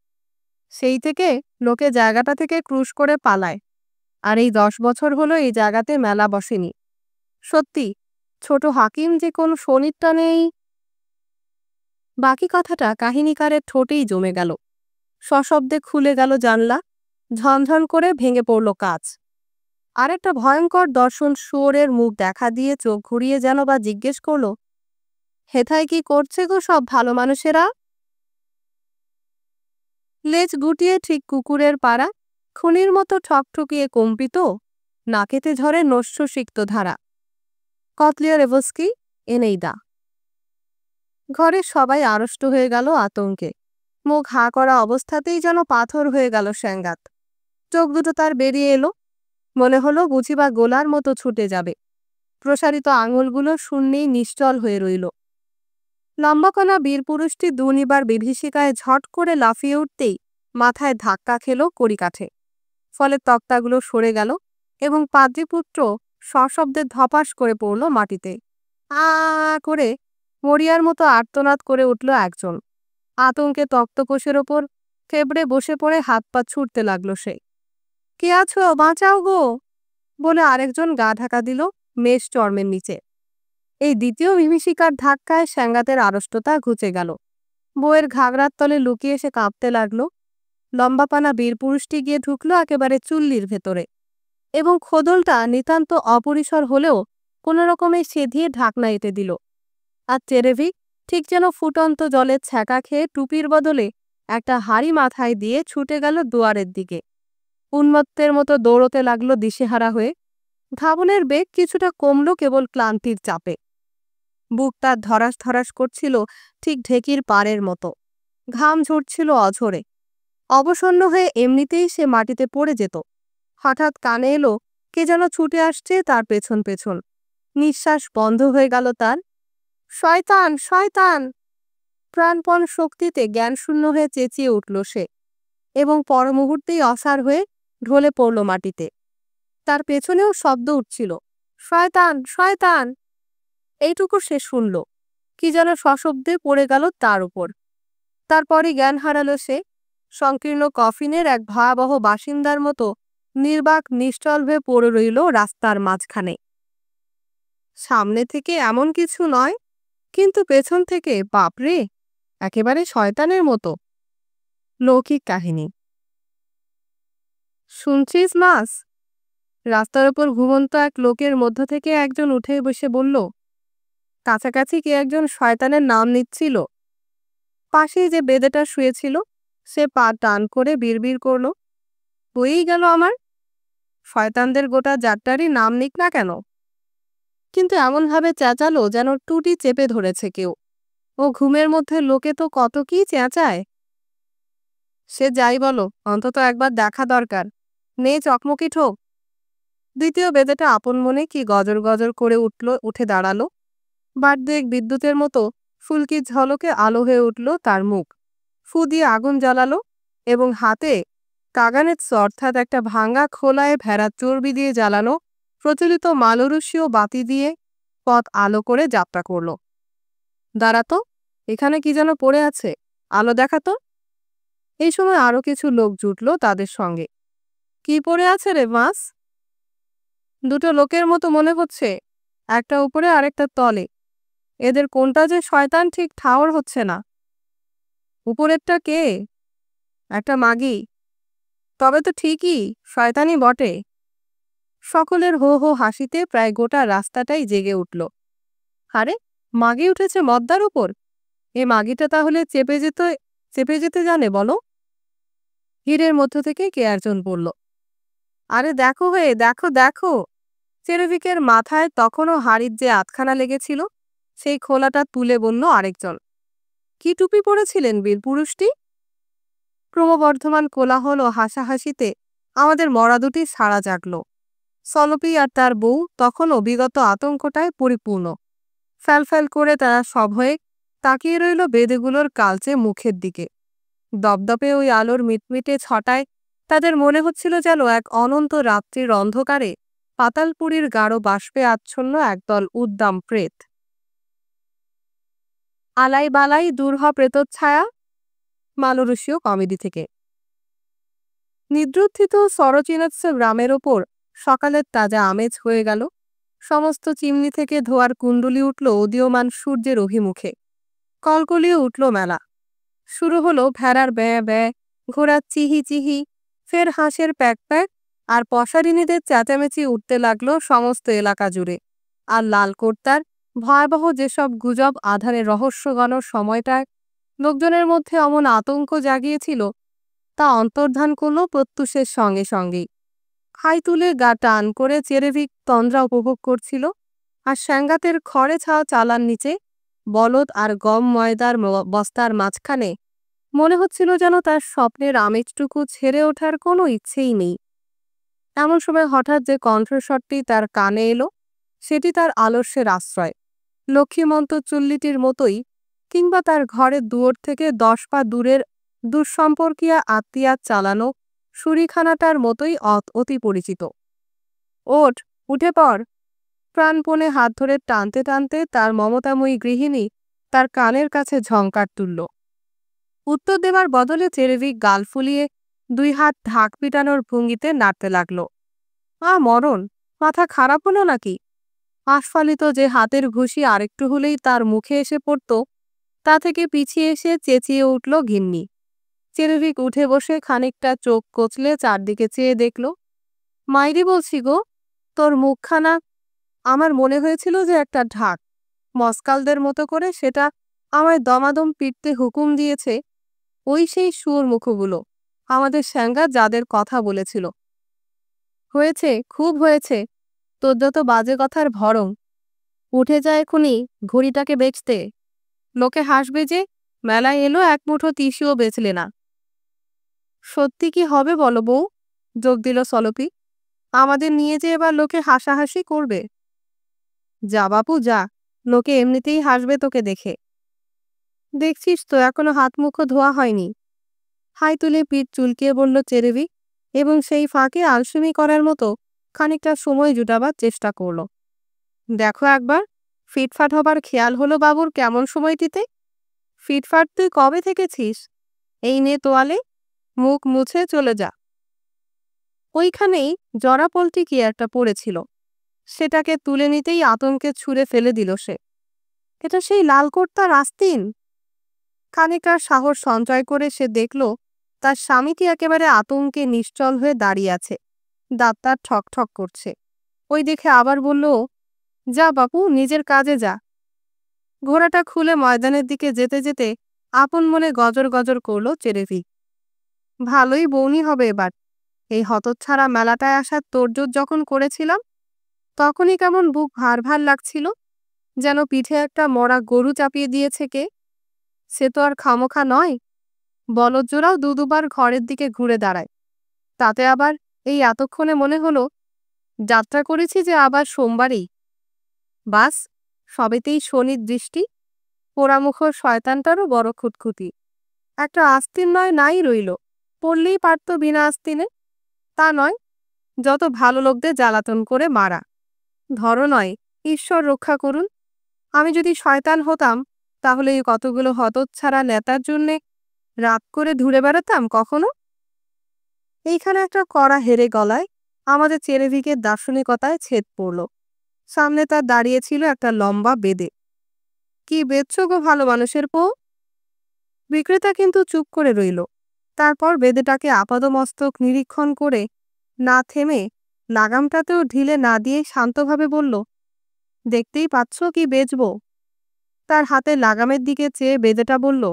সেই থেকে লোকে জায়গাটা থেকে ক্রুশ করে পালায়। আর এই 10 বছর হলো এই জায়গাতে মেলা বসেনি। সত্যি, ছোট হাকিম যে কোন শনিরটা নেই। বাকি কথাটা কাহিনীকারের ঠোঁটেই জমে গেল। সশব্দে খুলে গেল জানলা, ঝনঝন করে ভেঙে পড়ল কাঁচ। আর একটা ভয়ঙ্কর দর্শন শুয়োরের মুখ দেখা দিয়ে চোখ ঘুরিয়ে যেন বা জিজ্ঞেস করল, হেথায় কি করছে গো সব ভালো মানুষেরা? লেজ গুটিয়ে ঠিক কুকুরের পাড়া, খুনির মতো ঠকঠকিয়ে কম্পিত, নাকেতে ঝরে নস্যসিক্ত ধারা। কতলিয়ারেভস্কি, এনেইদা। ঘরে সবাই আড়ষ্ট হয়ে গেল আতঙ্কে। মুখ হাঁ করা অবস্থাতেই যেন পাথর হয়ে গেল স্যাঙ্গাত। চোখ দুটো তার বেরিয়ে এলো। মনে হলো বুঝি বা গোলার মতো ছুটে যাবে। প্রসারিত আঙুলগুলো শূন্যেই নিশ্চল হয়ে রইল। লম্বাকণা বীরপুরুষটি দুর্নিবার বিভীষিকায় ঝট করে লাফিয়ে উঠতেই মাথায় ধাক্কা খেল কড়িকাঠে। ফলে তক্তাগুলো সরে গেল এবং পাদ্রীপুত্র সশব্দে ধপাস করে পড়ল মাটিতে। আ করে মরিয়ার মতো আর্তনাদ করে উঠল একজন। আতঙ্কে তক্তপোষের ওপর থেবড়ে বসে পড়ে হাত পা ছুটতে লাগলো সে। কে আছো, বাঁচাও গো বলে আরেকজন গা ঢাকা দিল মেষ চর্মের নিচে। এই দ্বিতীয় বিভীষিকার ধাক্কায় স্যাঙ্গাতের আড়ষ্টতা ঘুচে গেল। বউয়ের ঘাগরার তলে লুকিয়ে সে কাঁপতে লাগলো। লম্বাপানা বীরপুরুষটি গিয়ে ঢুকলো একেবারে চুল্লির ভেতরে এবং খোদলটা নিতান্ত অপরিসর হলেও কোনো রকমে সেধিয়ে ঢাকনা এঁটে দিল। আর চেরেভিক ঠিক যেন ফুটন্ত জলের ছ্যাঁকা খেয়ে টুপির বদলে একটা হাড়ি মাথায় দিয়ে ছুটে গেল দুয়ারের দিকে। উন্মত্তের মতো দৌড়তে লাগলো দিশেহারা হয়ে। ধাবনের বেগ কিছুটা কমল কেবল ক্লান্তির চাপে। বুক তার ধরাস ধরাস করছিল ঠিক ঢেকির পাড়ের মতো। ঘাম ঝরছিল অঝরে। অবসন্ন হয়ে এমনিতেই সে মাটিতে পড়ে যেত। হঠাৎ কানে এলো কে যেন ছুটে আসছে তার পেছন পেছন। নিঃশ্বাস বন্ধ হয়ে গেল তার। শয়তান, শয়তান! প্রাণপণ শক্তিতে জ্ঞানশূন্য হয়ে চেঁচিয়ে উঠল সে এবং পরমুহূর্তেই অসাড় হয়ে ঢলে পড়ল মাটিতে। তার পেছনেও শব্দ উঠছিল, শয়তান, শয়তান! এইটুকু সে শুনল। কি যেন সশব্দে পড়ে গেল তার উপর। তারপরই জ্ঞান হারালো সে। সংকীর্ণ কফিনের এক ভয়াবহ বাসিন্দার মতো নির্বাক নিশ্চল হয়ে পড়ে রইল রাস্তার মাঝখানে। সামনে থেকে এমন কিছু নয়, কিন্তু পেছন থেকে বাপরে, একেবারে শয়তানের মতো। লৌকিক কাহিনী। শুনছিস মাস? রাস্তার ওপর ঘুমন্ত এক লোকের মধ্য থেকে একজন উঠে বসে বলল। কাছাকাছি কে একজন শয়তানের নাম নিচ্ছিল। পাশেই যে বেদেটা শুয়েছিল সে পা টান করে বিড়বিড় করল, হয়েই গেল আমার। শয়তানদের গোটা জাতটারই নাম নিক না কেন? কিন্তু এমনভাবে চেঁচালো যেন টুটি চেপে ধরেছে কেউ। ও ঘুমের মধ্যে লোকে তো কত কি চেঁচায়। সে যাই বলো, অন্তত একবার দেখা দরকার। নে চকমকি ঠোক। দ্বিতীয় বেদেটা আপন মনে কি গজর গজর করে উঠে দাঁড়ালো। বার দুয়েক বিদ্যুতের মতো ফুলকির ঝলকে আলো হয়ে উঠল তার মুখ। ফু দিয়ে আগুন জ্বালালো এবং হাতে কাগানেৎস অর্থাৎ একটা ভাঙা খোলায় ভেড়ার চর্বি দিয়ে জ্বালানো প্রচলিত মালরুষীয় বাতি দিয়ে পথ আলো করে যাত্রা করল। দাঁড়াতো, এখানে কি যেন পড়ে আছে, আলো দেখাতো। এই সময় আরো কিছু লোক জুটল তাদের সঙ্গে। কি পড়ে আছে রে মাস? দুটো লোকের মতো মনে হচ্ছে, একটা উপরে আরেকটা তলে। এদের কোনটা যে শয়তান ঠিক ঠাওর হচ্ছে না। উপরেরটা কে? একটা মাগি। তবে তো ঠিকই শয়তানই বটে। সকলের হো হো হাসিতে প্রায় গোটা রাস্তাটাই জেগে উঠল। আরে, মাগি উঠেছে মদ্দার উপর। এ মাগিটা তাহলে চেপে যেতে জানে বলো? ভিড়ের মধ্য থেকে কে একজন বলল। আরে দেখো হে, দেখো দেখো! চেরেভিকের মাথায় তখনও হাড়ির যে আধখানা লেগেছিল সেই খোলাটা তুলে বলল আরেকজন। কি টুপি পরেছিলেন বীরপুরুষটি? ক্রমবর্ধমান কোলাহল ও হাসাহাসিতে আমাদের মরা দুটি সাড়া জাগল। সলপি আর তার বউ তখনও বিগত আতঙ্কটায় পরিপূর্ণ। ফ্যালফ্যাল করে তারা সভয়ে তাকিয়ে রইল বেদেগুলোর কালচে মুখের দিকে। দপদপে ওই আলোর মিটমিটে ছটায় তাদের মনে হচ্ছিল যেন এক অনন্ত রাত্রির অন্ধকারে পাতালপুরীর গাঢ় বাষ্পে আচ্ছন্ন একদল উদ্দাম প্রেত। আলাই বালাই দূর হ প্রেতচ্ছায়া। মালরুষীয় কমেডি থেকে। নিদ্রুত্থিত সরচিনোৎস গ্রামের ওপর সকালের তাজা আমেজ হয়ে গেল। সমস্ত চিমনি থেকে ধোয়ার কুণ্ডুলি উঠল উদীয়মান সূর্যের অভিমুখে। কলকলিয়ে উঠল মেলা। শুরু হলো ভেড়ার ব্যাঁ ব্যাঁ, ঘোড়ার চিহি চিহি, ফের হাঁসের প্যাক প্যাক, আর পশারিনীদের চেঁচামেচি উঠতে লাগলো সমস্ত এলাকা জুড়ে। আর লালকর্তার ভয়াবহ যেসব গুজব আধারে রহস্যঘন সময়টায় লোকজনের মধ্যে অমন আতঙ্ক জাগিয়েছিল তা অন্তর্ধান করল প্রত্যুষের সঙ্গে সঙ্গেই। খাই তুলে গা টান করে চেরেভিক তন্দ্রা উপভোগ করছিল। আর স্যাঙ্গাতের খড়ে ছাওয়া চালার নিচে বলদ আর গম ময়দার বস্তার মাঝখানে মনে হচ্ছিল যেন তার স্বপ্নের আমেজটুকু ছেড়ে ওঠার কোনো ইচ্ছেই নেই। এমন সময় হঠাৎ যে কণ্ঠস্বরটি তার কানে এলো সেটি তার আলস্যের আশ্রয়। লক্ষ্মীমন্ত চুল্লিটির মতোই, কিংবা তার ঘরের দুয়ার থেকে 10 পা দূরের দুঃসম্পর্কীয়া আত্মীয়ার চালানো সুরিখানাটার মতোই অতি পরিচিত। ওঠ, উঠে পড়। প্রাণপণে হাত ধরে টানতে টানতে তার মমতাময়ী গৃহিণী তার কানের কাছে ঝংকার তুলল। উত্তর দেবার বদলে চেরেভিক গাল ফুলিয়ে 2 হাত ঢাক পিটানোর ভঙ্গিতে নাড়তে লাগল। মরণ, মাথা খারাপ হলো নাকি? আস্ফালিত যে হাতের ঘুষি আরেকটু হলেই তার মুখে এসে পড়ত, তা থেকে পিছিয়ে এসে চেঁচিয়ে উঠল গিন্নি। চেরেভিক উঠে বসে খানিকটা চোখ কচলে চারদিকে চেয়ে দেখল। মাইরি বলছি গো, তোর মুখখানা। আমার মনে হয়েছিল যে একটা ঢাক, মস্কালদের মতো করে সেটা আমায় দমাদম পিটতে হুকুম দিয়েছে ওই সেই শুয়োর মুখগুলো, আমাদের স্যাঙ্গা যাদের কথা বলেছিল। হয়েছে, খুব হয়েছে, তোর যত বাজে কথার ভরং। উঠে যায় এখুনি, ঘড়িটাকে বেচতে। লোকে হাসবে যে মেলায় এলো, এক মুঠো তিসিও বেচলে না। সত্যি কি হবে বলো বউ? যোগ দিল সলপি। আমাদের নিয়ে যে এবার লোকে হাসাহাসি করবে। যা বাপু যা, লোকে এমনিতেই হাসবে তোকে দেখে। দেখছিস তো এখনো হাত মুখো ধোয়া হয়নি। হাই তুলে পিঠ চুলকিয়ে বলল চেরেভিক, এবং সেই ফাঁকে আলসেমি করার মতো খানিকটা সময় জুটাবার চেষ্টা করল। দেখো একবার, ফিটফাট হবার খেয়াল হলো বাবুর কেমন সময়টিতে। ফিটফাট তুই কবে থেকেছিস? এই নে তোয়ালে, মুখ মুছে চলে যা। ওইখানেই জরাপলটি কি একটা পড়েছিল, সেটাকে তুলে নিতেই আতঙ্কে ছুঁড়ে ফেলে দিল সে। এটা সেই লালকোটটার আস্তিন। খানিকটা সাহস সঞ্চয় করে সে দেখল তার স্বামীটি একেবারে আতঙ্কে নিশ্চল হয়ে দাঁড়িয়ে আছে, দাঁত তার ঠক ঠক করছে। ওই দেখে আবার বলল, যা বাপু, নিজের কাজে যা। ঘোড়াটা খুলে ময়দানের দিকে যেতে যেতে আপন মনে গজর গজর করল চেরেভিক। ভালোই বউনি হবে এবার। এই হতচ্ছাড়া মেলাটায় আসার তোড়জোড় যখন করেছিলাম, তখনই কেমন বুক ভার ভার লাগছিল, যেন পিঠে একটা মরা গরু চাপিয়ে দিয়েছে কে। সে তো আর খামোখা নয়, বলদজোড়াও দুবার ঘরের দিকে ঘুরে দাঁড়ায়। তাতে আবার এই এতক্ষণে মনে হলো যাত্রা করেছি যে আবার সোমবারেই। বাস, সবেতেই শনির দৃষ্টি। পোড়ামুখ শয়তানটারও বড় খুঁতখুঁতি। একটা আস্তিন নয় নাই রইল, পড়লেই পারত বিনা আস্তিনে। তা নয়, যত ভালো লোকদের জ্বালাতন করে মারা। ধরো নয়, ঈশ্বর রক্ষা করুন। আমি যদি শয়তান হতাম, তাহলে এই কতগুলো হতচ্ছাড়া নেতার জন্যে রাত করে ঘুরে বেড়াতাম কখনো? এইখানে একটা কড়া হেরে গলায় আমাদের চেরেভিকের দার্শনিকতায় ছেদ পড়ল। সামনে তার দাঁড়িয়েছিল একটা লম্বা বেদে। কি বেচছ গো ভালো মানুষের বউ? বিক্রেতা কিন্তু চুপ করে রইল। তারপর বেদেটাকে আপাদমস্তক নিরীক্ষণ করে না থেমে, লাগামটাতেও ঢিলে না দিয়ে শান্তভাবে বলল, দেখতেই পাচ্ছ কি বেচব। তার হাতে লাগামের দিকে চেয়ে বেদেটা বলল,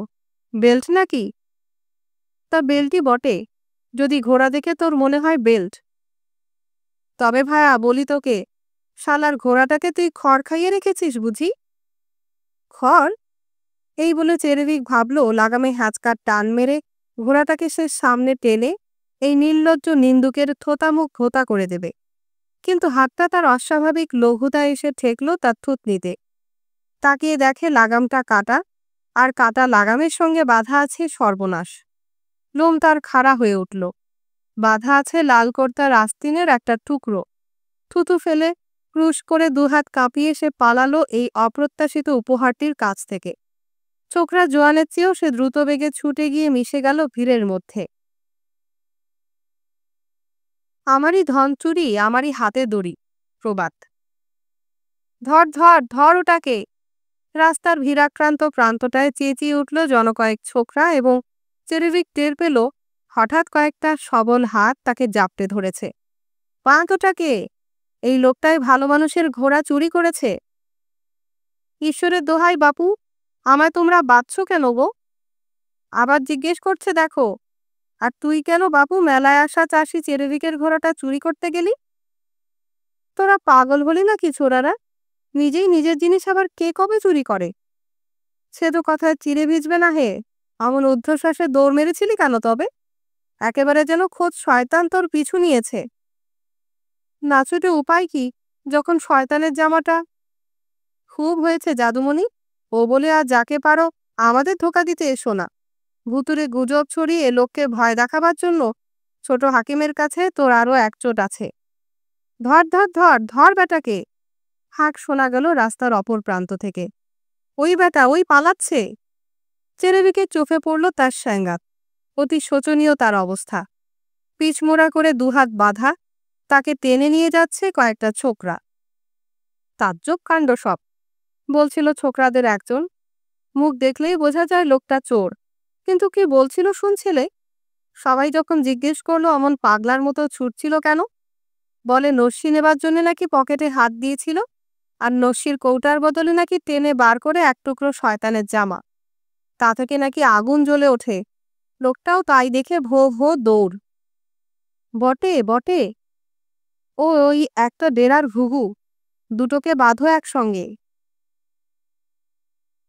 বেল্ট নাকি? তা বেল্টই বটে, যদি ঘোড়া দেখে তোর মনে হয় বেল্ট। তবে ভায়া বলি তোকে, শালার ঘোড়াটাকে তুই খড় খাইয়ে রেখেছিস বুঝি? খড়? এই বলে চেরেভিক ভাবল লাগামে হ্যাঁচকার টান মেরে ঘোড়াটাকে সে সামনে টেনে এই নির্লজ্জ নিন্দুকের থোতামুখ ঘোতা করে দেবে। কিন্তু হাতটা তার অস্বাভাবিক লঘুতা এসে ঠেকল তার থুতনিতে। তাকিয়ে দেখে লাগামটা কাটা, আর কাটা লাগামের সঙ্গে বাঁধা আছে সর্বনাশ। লোম তার খাড়া হয়ে উঠল। বাঁধা আছে লালকর্তার আস্তিনের একটা টুকরো। থুতু ফেলে ক্রুশ করে দুহাত কাঁপিয়ে সে পালালো এই অপ্রত্যাশিত উপহারটির কাছ থেকে। ছোকরা জোয়ানের চেয়েও সে দ্রুত বেগে ছুটে গিয়ে মিশে গেল ভিড়ের মধ্যে। আমারই ধন চুরি, আমারই হাতে দড়ি, প্রবাদ। ধর ধর ধর ওটাকে। রাস্তার ভিড়াক্রান্ত প্রান্তটায় চেঁচিয়ে উঠল জনকয়েক ছোকরা, এবং চেরেভিক টের পেল হঠাৎ কয়েকটা সবল হাত তাকে জাপটে ধরেছে। বাঁধ ওটাকে, এই লোকটাই ভালো মানুষের ঘোড়া চুরি করেছে। ঈশ্বরের দোহাই বাপু, আমায় তোমরা বাঁধছ কেন গো? আবার জিজ্ঞেস করছে দেখো। আর তুই কেন বাপু মেলায় আসা চাষি চেরেভিকের ঘোড়াটা চুরি করতে গেলি? তোরা পাগল হলি নাকি ছোড়ারা? নিজেই নিজের জিনিস আবার কে কবে চুরি করে? সে তো কথায় চিড়ে ভিজবে না হে। এমন ঊর্ধ্বশ্বাসে দৌড় মেরেছিলি কেন তবে? একেবারে যেন খোদ শয়তান তোর পিছু নিয়েছে। না ছুটে উপায় কি? যখন শয়তানের জামাটা খুব হয়েছে জাদুমণি, ও বলে আর যাকে পারো আমাদের ধোকা দিতে এসো না। ভুতুড়ে গুজব ছড়িয়ে লোককে ভয় দেখাবার জন্য ছোট হাকিমের কাছে তোর আরো এক চোট আছে। ধর ধর ধর ধর বেটাকে। হাঁক শোনা গেল রাস্তার অপর প্রান্ত থেকে। ওই বেটা, ওই পালাচ্ছে। চেরেবিকে চোখে পড়ল তার স্যাঙ্গাত। অতি শোচনীয় তার অবস্থা। পিছমোড়া করে দুহাত বাঁধা, তাকে টেনে নিয়ে যাচ্ছে কয়েকটা ছোকরা। তাজ্জব কাণ্ড সব, বলছিল ছোকরাদের একজন। মুখ দেখলেই বোঝা যায় লোকটা চোর, কিন্তু কি বলছিল শুনছিলে? সবাই যখন জিজ্ঞেস করলো অমন পাগলার মতো ছুটছিল কেন, বলে নস্যি নেবার জন্য নাকি পকেটে হাত দিয়েছিল, আর নস্যির কৌটার বদলে নাকি টেনে বার করে এক টুকরো শয়তানের জামা। তা থেকে নাকি আগুন জ্বলে ওঠে। লোকটাও তাই দেখে ভো ভো দৌড়। বটে বটে, ওই একটা ডেরার ঘুঘু, দুটোকে বাঁধো একসঙ্গে।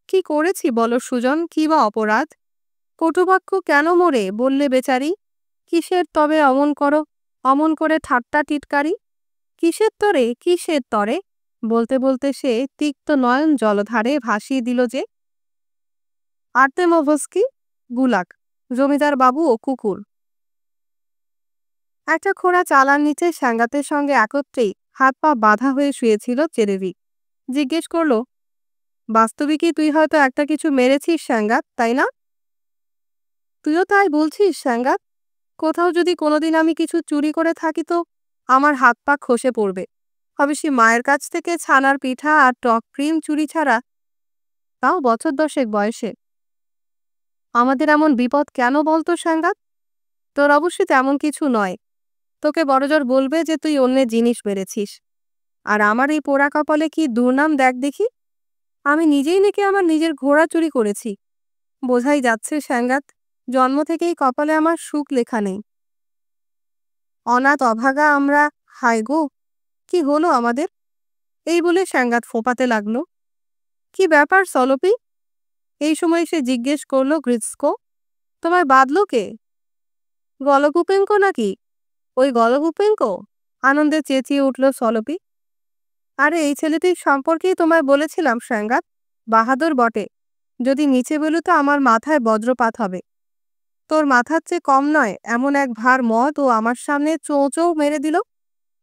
কি করেছি বলো সুজন, কি বা অপরাধ? কটুবাক্য কেন মোরে বললে বেচারি? কিসের তবে অমন করো, অমন করে ঠাট্টা টিটকারি? কিসের তরে, কিসের তরে? বলতে বলতে সে তিক্ত নয়ন জলধারে ভাসিয়ে দিল যে। আর্তেমোভস্কি, গুলাক, জমিদার বাবু ও কুকুর। একটা খোঁড়া চালার নিচে স্যাঙ্গাতের সঙ্গে একত্রেই হাত পা বাঁধা হয়ে শুয়েছিল চেরেভিক। জিজ্ঞেস করল, বাস্তবিকই তুই হয়তো একটা কিছু মেরেছিস স্যাঙ্গাত, তাই না? তুইও তাই বলছিস স্যাঙ্গাত? কোথাও যদি কোনোদিন আমি কিছু চুরি করে থাকি তো আমার হাত পা খসে পড়বে। হবে সে মায়ের কাছ থেকে ছানার পিঠা আর টক ক্রিম চুরি ছাড়া, তাও বছর 10 বয়সে। আমাদের এমন বিপদ কেন বলতো স্যাঙ্গাত? তোর অবশ্যই তেমন কিছু নয়। তোকে বড়জোর বলবে যে তুই অন্যের জিনিস মেরেছিস। আর আমার এই পোড়া কপালে কি দুর্নাম দেখ দেখি। আমি নিজেই নাকি আমার নিজের ঘোড়া চুরি করেছি। বোঝাই যাচ্ছে স্যাঙ্গাত, জন্ম থেকেই কপালে আমার সুখ লেখা নেই। অনাথ অভাগা আমরা, হায় গো, কি হলো আমাদের? এই বলে স্যাঙ্গাত ফোঁপাতে লাগলো। কি ব্যাপার সলপি? এই সময় সে জিজ্ঞেস করলো গ্রিৎস্কো, তোমায় বাঁধলো কে? গলগুপেঙ্কো নাকি? ওই গলগুপেঙ্কো? আনন্দে চেঁচিয়ে উঠল সলপি। আরে এই ছেলেটির সম্পর্কেই তোমায় বলেছিলাম স্যাঙ্গাত, বাহাদুর বটে। যদি নিচে বেলুতো আমার মাথায় বজ্রপাত হবে। তোর মাথার চেয়ে কম নয় এমন এক ভার মদ ও আমার সামনে চোঁ চোঁ মেরে দিল,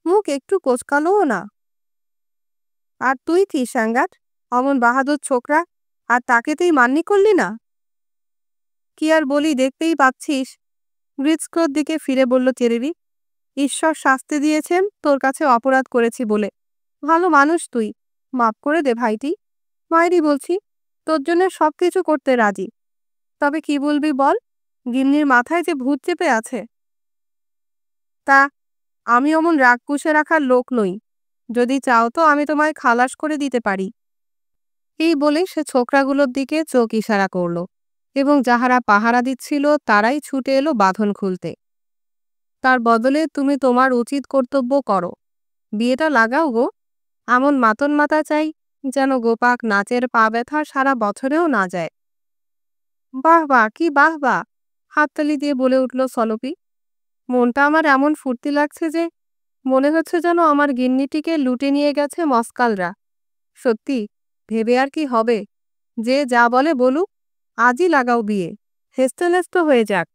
মুখ একটু কোচকালোও না। আর তুই কি স্যাঙ্গাত, অমন বাহাদুর ছোকরা, আর তাকে তুই মান্যি করলি না? কি আর বলি, দেখতেই পাচ্ছিস। গ্রিৎস্কোর দিকে ফিরে বলল চেরেরি, ঈশ্বর শাস্তি দিয়েছেন তোর কাছে অপরাধ করেছি বলে। ভালো মানুষ তুই, মাপ করে দে ভাইটি। মায়েরই বলছি, তোর জন্য সব কিছু করতে রাজি। তবে কি বলবি বল? গিন্নির মাথায় যে ভূত চেপে আছে। তা আমি অমন রাগ পুষে রাখার লোক নই। যদি চাও তো আমি তোমায় খালাস করে দিতে পারি। এই বলে সে ছোকরাগুলোর দিকে চোখ ইশারা করল, এবং যাহারা পাহারা দিচ্ছিল তারাই ছুটে এলো বাঁধন খুলতে। তার বদলে তুমি তোমার উচিত কর্তব্য করো। বিয়েটা লাগাও গো। এমন মাতন মাতা চাই যেন গোপাক নাচের পা ব্যথা সারা বছরেও না যায়। বাহ বাহ, কি বাহ বাহ, হাততালি দিয়ে বলে উঠল সলপি। মনটা আমার এমন ফুর্তি লাগছে যে মনে হচ্ছে যেন আমার গিন্নিটিকে লুটে নিয়ে গেছে মস্কালরা। সত্যি, ভেবে আর কি হবে। যে যা বলে বলুক, আজই লাগাও বিয়ে, হেস্তনেস্ত হয়ে যাক।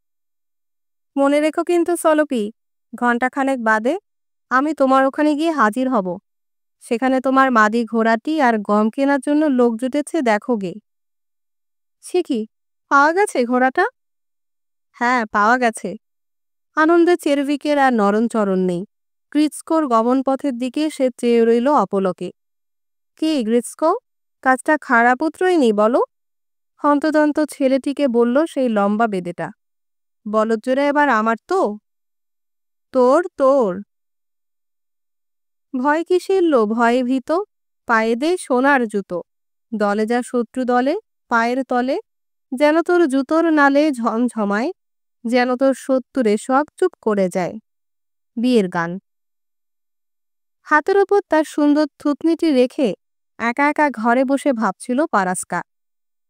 মনে রেখো কিন্তু সলপি, ঘণ্টাখানেক বাদে আমি তোমার ওখানে গিয়ে হাজির হব। সেখানে তোমার মাদি ঘোড়াটি আর গম কেনার জন্য লোক জুটেছে দেখো গে। সে কি, পাওয়া গেছে ঘোড়াটা? হ্যাঁ, পাওয়া গেছে। আনন্দে চেরভিকের আর নরণচরণ নেই। গ্রিৎস্কোর গমনপথের দিকে সে চেয়ে রইল অপলকে। কি গ্রিৎস্কো, কাজটা খারাপ উতরোয়নি বলো? হন্তদন্ত ছেলেটিকে বলল সেই লম্বা বেদেটা। বলজ্জোরে এবার আমার তো? তোর তোর। ভয় কিসের লো, ভয়ে ভীত? পায়ে দে সোনার জুতো। দলে যা শত্রু দলে, পায়ের তলে। যেন তোর জুতোর নালে ঝমঝমায়, যেন তোর শত্রুরে সব চুপ করে যায়। বিয়ের গান। হাতের ওপর তার সুন্দর থুতনিটি রেখে একা একা ঘরে বসে ভাবছিল পারাস্কা।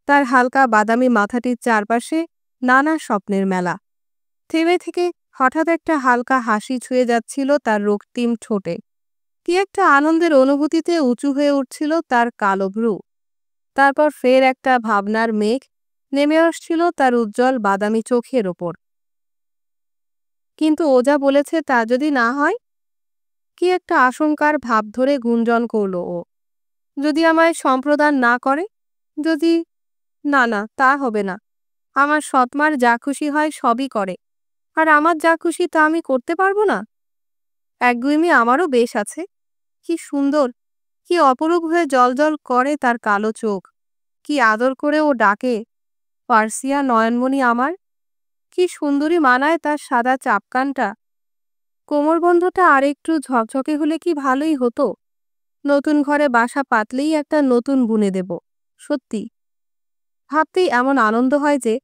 তার হালকা বাদামি মাথাটির চারপাশে নানা স্বপ্নের মেলা। থেমে থেকে হঠাৎ একটা হালকা হাসি ছুঁয়ে যাচ্ছিল তার রক্তিম ঠোঁটে। কি একটা আনন্দের অনুভূতিতে উঁচু হয়ে উঠছিল তার কালো ভ্রু। তারপর ফের একটা ভাবনার মেঘ নেমে আসছিল তার উজ্জ্বল বাদামি চোখের ওপর। কিন্তু ও যা বলেছে তা যদি না হয়? কি একটা আশঙ্কার ভাব ধরে গুঞ্জন করল ও। যদি আমায় সম্প্রদান না করে? যদি... না, না, তা হবে না। আমার সৎমার যা খুশি হয় সবই করে। আর আমার যা খুশি তা আমি করতে পারবো না? একগুঁয়েমি আমারও বেশ আছে। কি সুন্দর, কি অপরূপ হয়ে জ্বলজ্বল করে তার কালো চোখ। কি আদর করে ও ডাকে, পার্সিয়া নয়নমণি আমার। কি সুন্দরী মানায় তার সাদা চাপকানটা। কোমরবন্ধটা আর একটু ঝকঝকে হলে কি ভালোই হতো। নতুন ঘরে বাসা পাতলেই একটা নতুন বুনে দেব। সত্যি ভাবতেই এমন আনন্দ হয় যে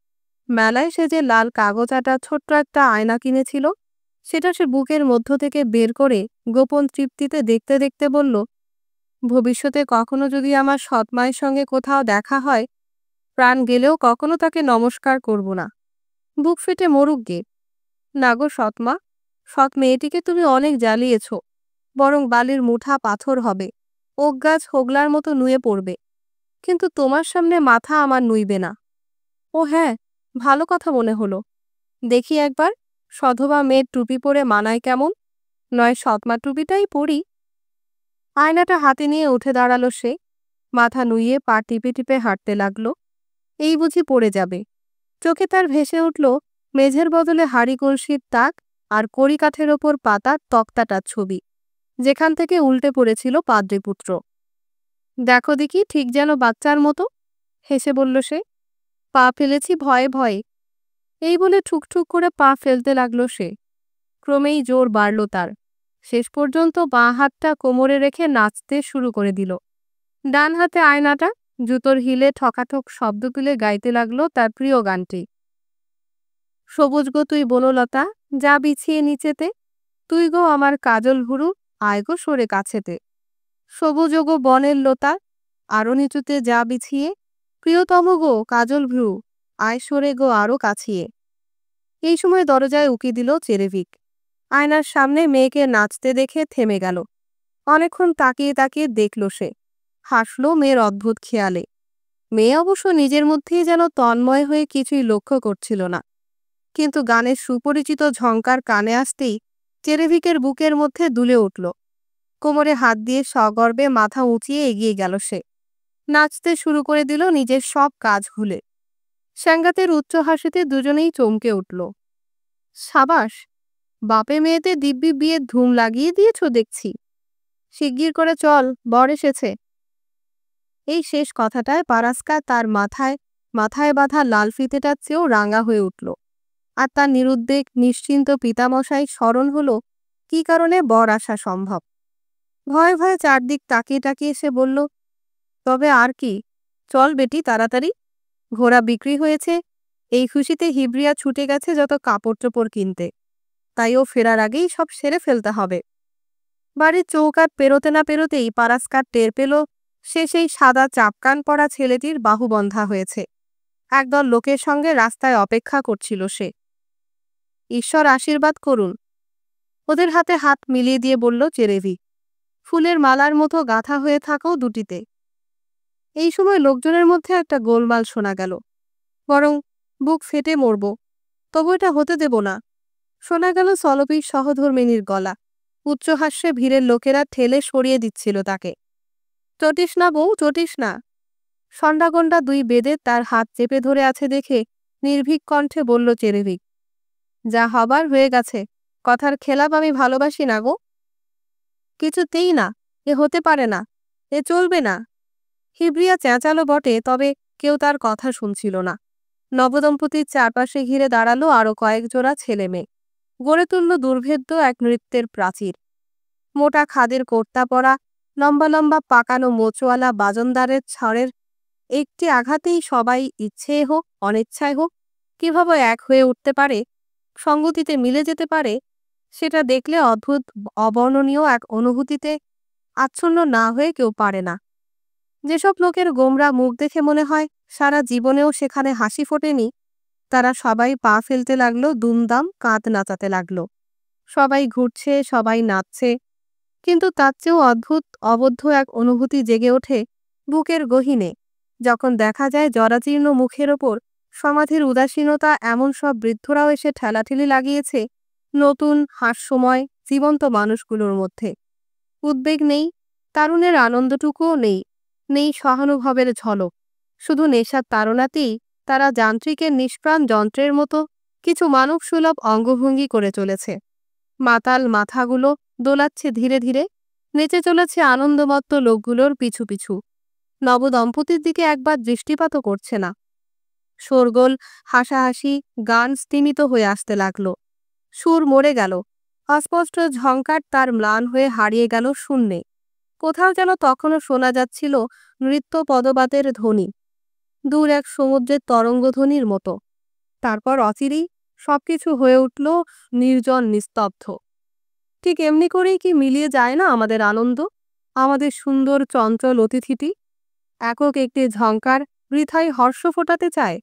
মেলায় সে যে লাল কাগজ আঁটা ছোট্ট একটা আয়না কিনেছিল, সেটা সে বুকের মধ্য থেকে বের করে গোপন তৃপ্তিতে দেখতে দেখতে বলল, ভবিষ্যতে কখনো যদি আমার সৎ মায়ের সঙ্গে কোথাও দেখা হয়, প্রাণ গেলেও কখনো তাকে নমস্কার করব না। বুক ফেটে মরুক গে। না গো সৎমা, সৎ মেয়েটিকে তুমি অনেক জ্বালিয়েছ। বরং বালির মুঠা পাথর হবে, ওক গাছ হোগলার মতো নুয়ে পড়বে। কিন্তু তোমার সামনে মাথা আমার নুইবে না। ও হ্যাঁ, ভালো কথা মনে হলো। দেখি একবার সধবা মেয়ের টুপি পরে মানায় কেমন। নয় সৎমা টুপিটাই পরি। আয়নাটা হাতে নিয়ে উঠে দাঁড়ালো সে। মাথা নুইয়ে পা টিপে টিপে হাঁটতে লাগলো। এই বুঝি পড়ে যাবে। চোখে তার ভেসে উঠল মেঝের বদলে হাঁড়ি কলসির তাক আর কড়িকাঠের ওপর পাতা তক্তাটার ছবি, যেখান থেকে উল্টে পড়েছিল পাদ্রীপুত্র। দেখো দেখি, ঠিক যেন বাচ্চার মতো, হেসে বলল সে। পা ফেলেছি ভয়ে ভয়ে। এই বলে ঠুকঠুক করে পা ফেলতে লাগলো সে। ক্রমেই জোর বাড়ল তার। শেষ পর্যন্ত বাঁ হাতটা কোমরে রেখে নাচতে শুরু করে দিল। ডান হাতে আয়নাটা, জুতোর হিলে ঠকাঠক শব্দ তুলে গাইতে লাগলো তার প্রিয় গানটি। সবুজ গো তুই বনলতা, যা বিছিয়ে নিচেতে, তুই গো আমার কাজল ভুরু, আয় গো সরে কাছেতে। সবুজ গো বনের লতা, আরো নিচুতে যা বিছিয়ে, প্রিয়তম গো কাজল ভ্রু, আয় সরে গো আরো কাছিয়ে। এই সময় দরজায় উকি দিল চেরেভিক। আয়নার সামনে মেয়েকে নাচতে দেখে থেমে গেল। অনেকক্ষণ তাকিয়ে তাকিয়ে দেখল সে। হাসল মেয়ের অদ্ভুত খেয়ালে। মেয়ে অবশ্য নিজের মধ্যেই যেন তন্ময় হয়ে কিছুই লক্ষ্য করছিল না। কিন্তু গানের সুপরিচিত ঝংকার কানে আসতেই চেরেভিকের বুকের মধ্যে দুলে উঠল। কোমরে হাত দিয়ে সগর্বে মাথা উঁচিয়ে এগিয়ে গেল সে। নাচতে শুরু করে দিল নিজের সব কাজ ভুলে। সাঙ্গাতের উচ্চ হাসিতে দুজনেই চমকে উঠল। সাবাস, বাপে মেয়েতে দিব্যি বিয়ের ধুম লাগিয়ে দিয়েছ দেখছি। শিগগির করে চল, বর এসেছে। এই শেষ কথাটায় পারাস্কা তার মাথায় মাথায় বাঁধা লাল ফিতেটার চেয়েও রাঙা হয়ে উঠল। আর তার নিরুদ্বেগ নিশ্চিন্ত পিতামশাই স্মরণ হলো কি কারণে বর আসা সম্ভব। ভয়ে ভয়ে চারদিক তাকিয়ে তাকিয়ে সে বলল, তবে আর কি, চল বেটি তাড়াতাড়ি। ঘোড়া বিক্রি হয়েছে, এই খুশিতে হিব্রিয়া ছুটে গেছে যত কাপড় চোপড় কিনতে। তাই ও ফেরার আগেই সব সেরে ফেলতে হবে। বাড়ির চৌকাঠ পেরোতে না পেরোতেই পারাস্কার টের পেল সে সেই সাদা চাপকান পরা ছেলেটির বাহু বন্ধা হয়েছে। একদল লোকের সঙ্গে রাস্তায় অপেক্ষা করছিল সে। ঈশ্বর আশীর্বাদ করুন, ওদের হাতে হাত মিলিয়ে দিয়ে বলল চেরেভি, ফুলের মালার মতো গাঁথা হয়ে থাকো দুটিতে। এই সময় লোকজনের মধ্যে একটা গোলমাল শোনা গেল। বরং বুক ফেটে মরব, তবু এটা হতে দেব না। শোনা গেল সলপির সহধর্মিনীর গলা। উচ্চহাস্যে ভিড়ের লোকেরা ঠেলে সরিয়ে দিচ্ছিল তাকে। চটিস না বউ, চটিস না। সন্ডাগন্ডা দুই বেদে তার হাত চেপে ধরে আছে দেখে নির্ভীক কণ্ঠে বলল চেরেভিক, যা হবার হয়ে গেছে, কথার খেলাপ আমি ভালোবাসি না গো। কিছুতেই না, এ হতে পারে না, এ চলবে না। হিব্রিয়া চেঁচালো বটে, তবে কেউ তার কথা শুনছিল না। নবদম্পতির চারপাশে ঘিরে দাঁড়ালো আরো কয়েক জোড়া ছেলে মেয়ে। গড়ে তুলল দুর্ভেদ্য এক নৃত্যের প্রাচীর। মোটা খাদের কর্তা পরা, লম্বা লম্বা পাকানো মোচওয়ালা বাজনদারের ছড়ের একটি আঘাতেই সবাই ইচ্ছেই হোক অনিচ্ছায় হোক কিভাবে এক হয়ে উঠতে পারে, সঙ্গতিতে মিলে যেতে পারে, সেটা দেখলে অদ্ভুত অবর্ণনীয় এক অনুভূতিতে আচ্ছন্ন না হয়ে কেউ পারে না। যেসব লোকের গোমরা মুখ দেখে মনে হয় সারা জীবনেও সেখানে হাসি ফোটেনি, তারা সবাই পা ফেলতে লাগলো, দুমদাম কাঁধ নাচাতে লাগলো। সবাই ঘুরছে, সবাই নাচছে। কিন্তু তার চেয়েও অদ্ভুত অবদ্ধ এক অনুভূতি জেগে ওঠে বুকের গহীনে, যখন দেখা যায় জরাজীর্ণ মুখের ওপর সমাধির উদাসীনতা এমন সব বৃদ্ধরাও এসে ঠেলাঠেলি লাগিয়েছে নতুন হাস্যময় জীবন্ত মানুষগুলোর মধ্যে। উদ্বেগ নেই, তারুণের আনন্দটুকুও নেই, নেই সহানুভবের ঝলক। শুধু নেশার তাড়নাতেই তারা যান্ত্রিকের নিষ্প্রাণ যন্ত্রের মতো কিছু মানবসুলভ অঙ্গভঙ্গি করে চলেছে। মাতাল মাথাগুলো দোলাচ্ছে ধীরে ধীরে, নেচে চলেছে আনন্দমত্ত লোকগুলোর পিছু পিছু। নবদম্পতির দিকে একবার দৃষ্টিপাতও করছে না। শোরগোল, হাসাহাসি, গান স্তিমিত হয়ে আসতে লাগল। সুর মরে গেল, অস্পষ্ট ঝঙ্কার তার ম্লান হয়ে হারিয়ে গেল শূন্যে। কোথাও যেন তখনও শোনা যাচ্ছিল নৃত্য পদবাতের ধ্বনি, দূর এক সমুদ্রের তরঙ্গধ্বনির মতো। তারপর অচিরেই সবকিছু হয়ে উঠল নির্জন নিস্তব্ধ। ঠিক এমনি করেই কি মিলিয়ে যায় না আমাদের আনন্দ, আমাদের সুন্দর চঞ্চল অতিথিটি? একক একটি ঝঙ্কার বৃথাই হর্ষ ফোটাতে চায়,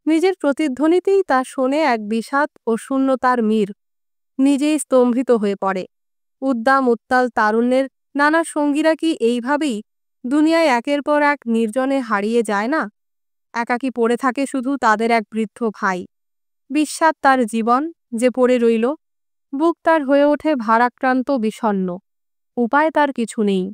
নিজের প্রতিধ্বনিতেই তা শোনে এক বিষাদ ও শূন্যতার মীর, নিজেই স্তম্ভিত হয়ে পড়ে। উদ্দাম উত্তাল তারুণ্যের নানা সঙ্গীরা কি এইভাবেই দুনিয়ায় একের পর এক নির্জনে হারিয়ে যায় না? একাকী পড়ে থাকে শুধু তাদের এক বৃদ্ধ ভাই। বিস্বাদ তার জীবন যে পড়ে রইল, বুক তার হয়ে ওঠে ভারাক্রান্ত বিষণ্ণ। উপায় তার কিছু নেই।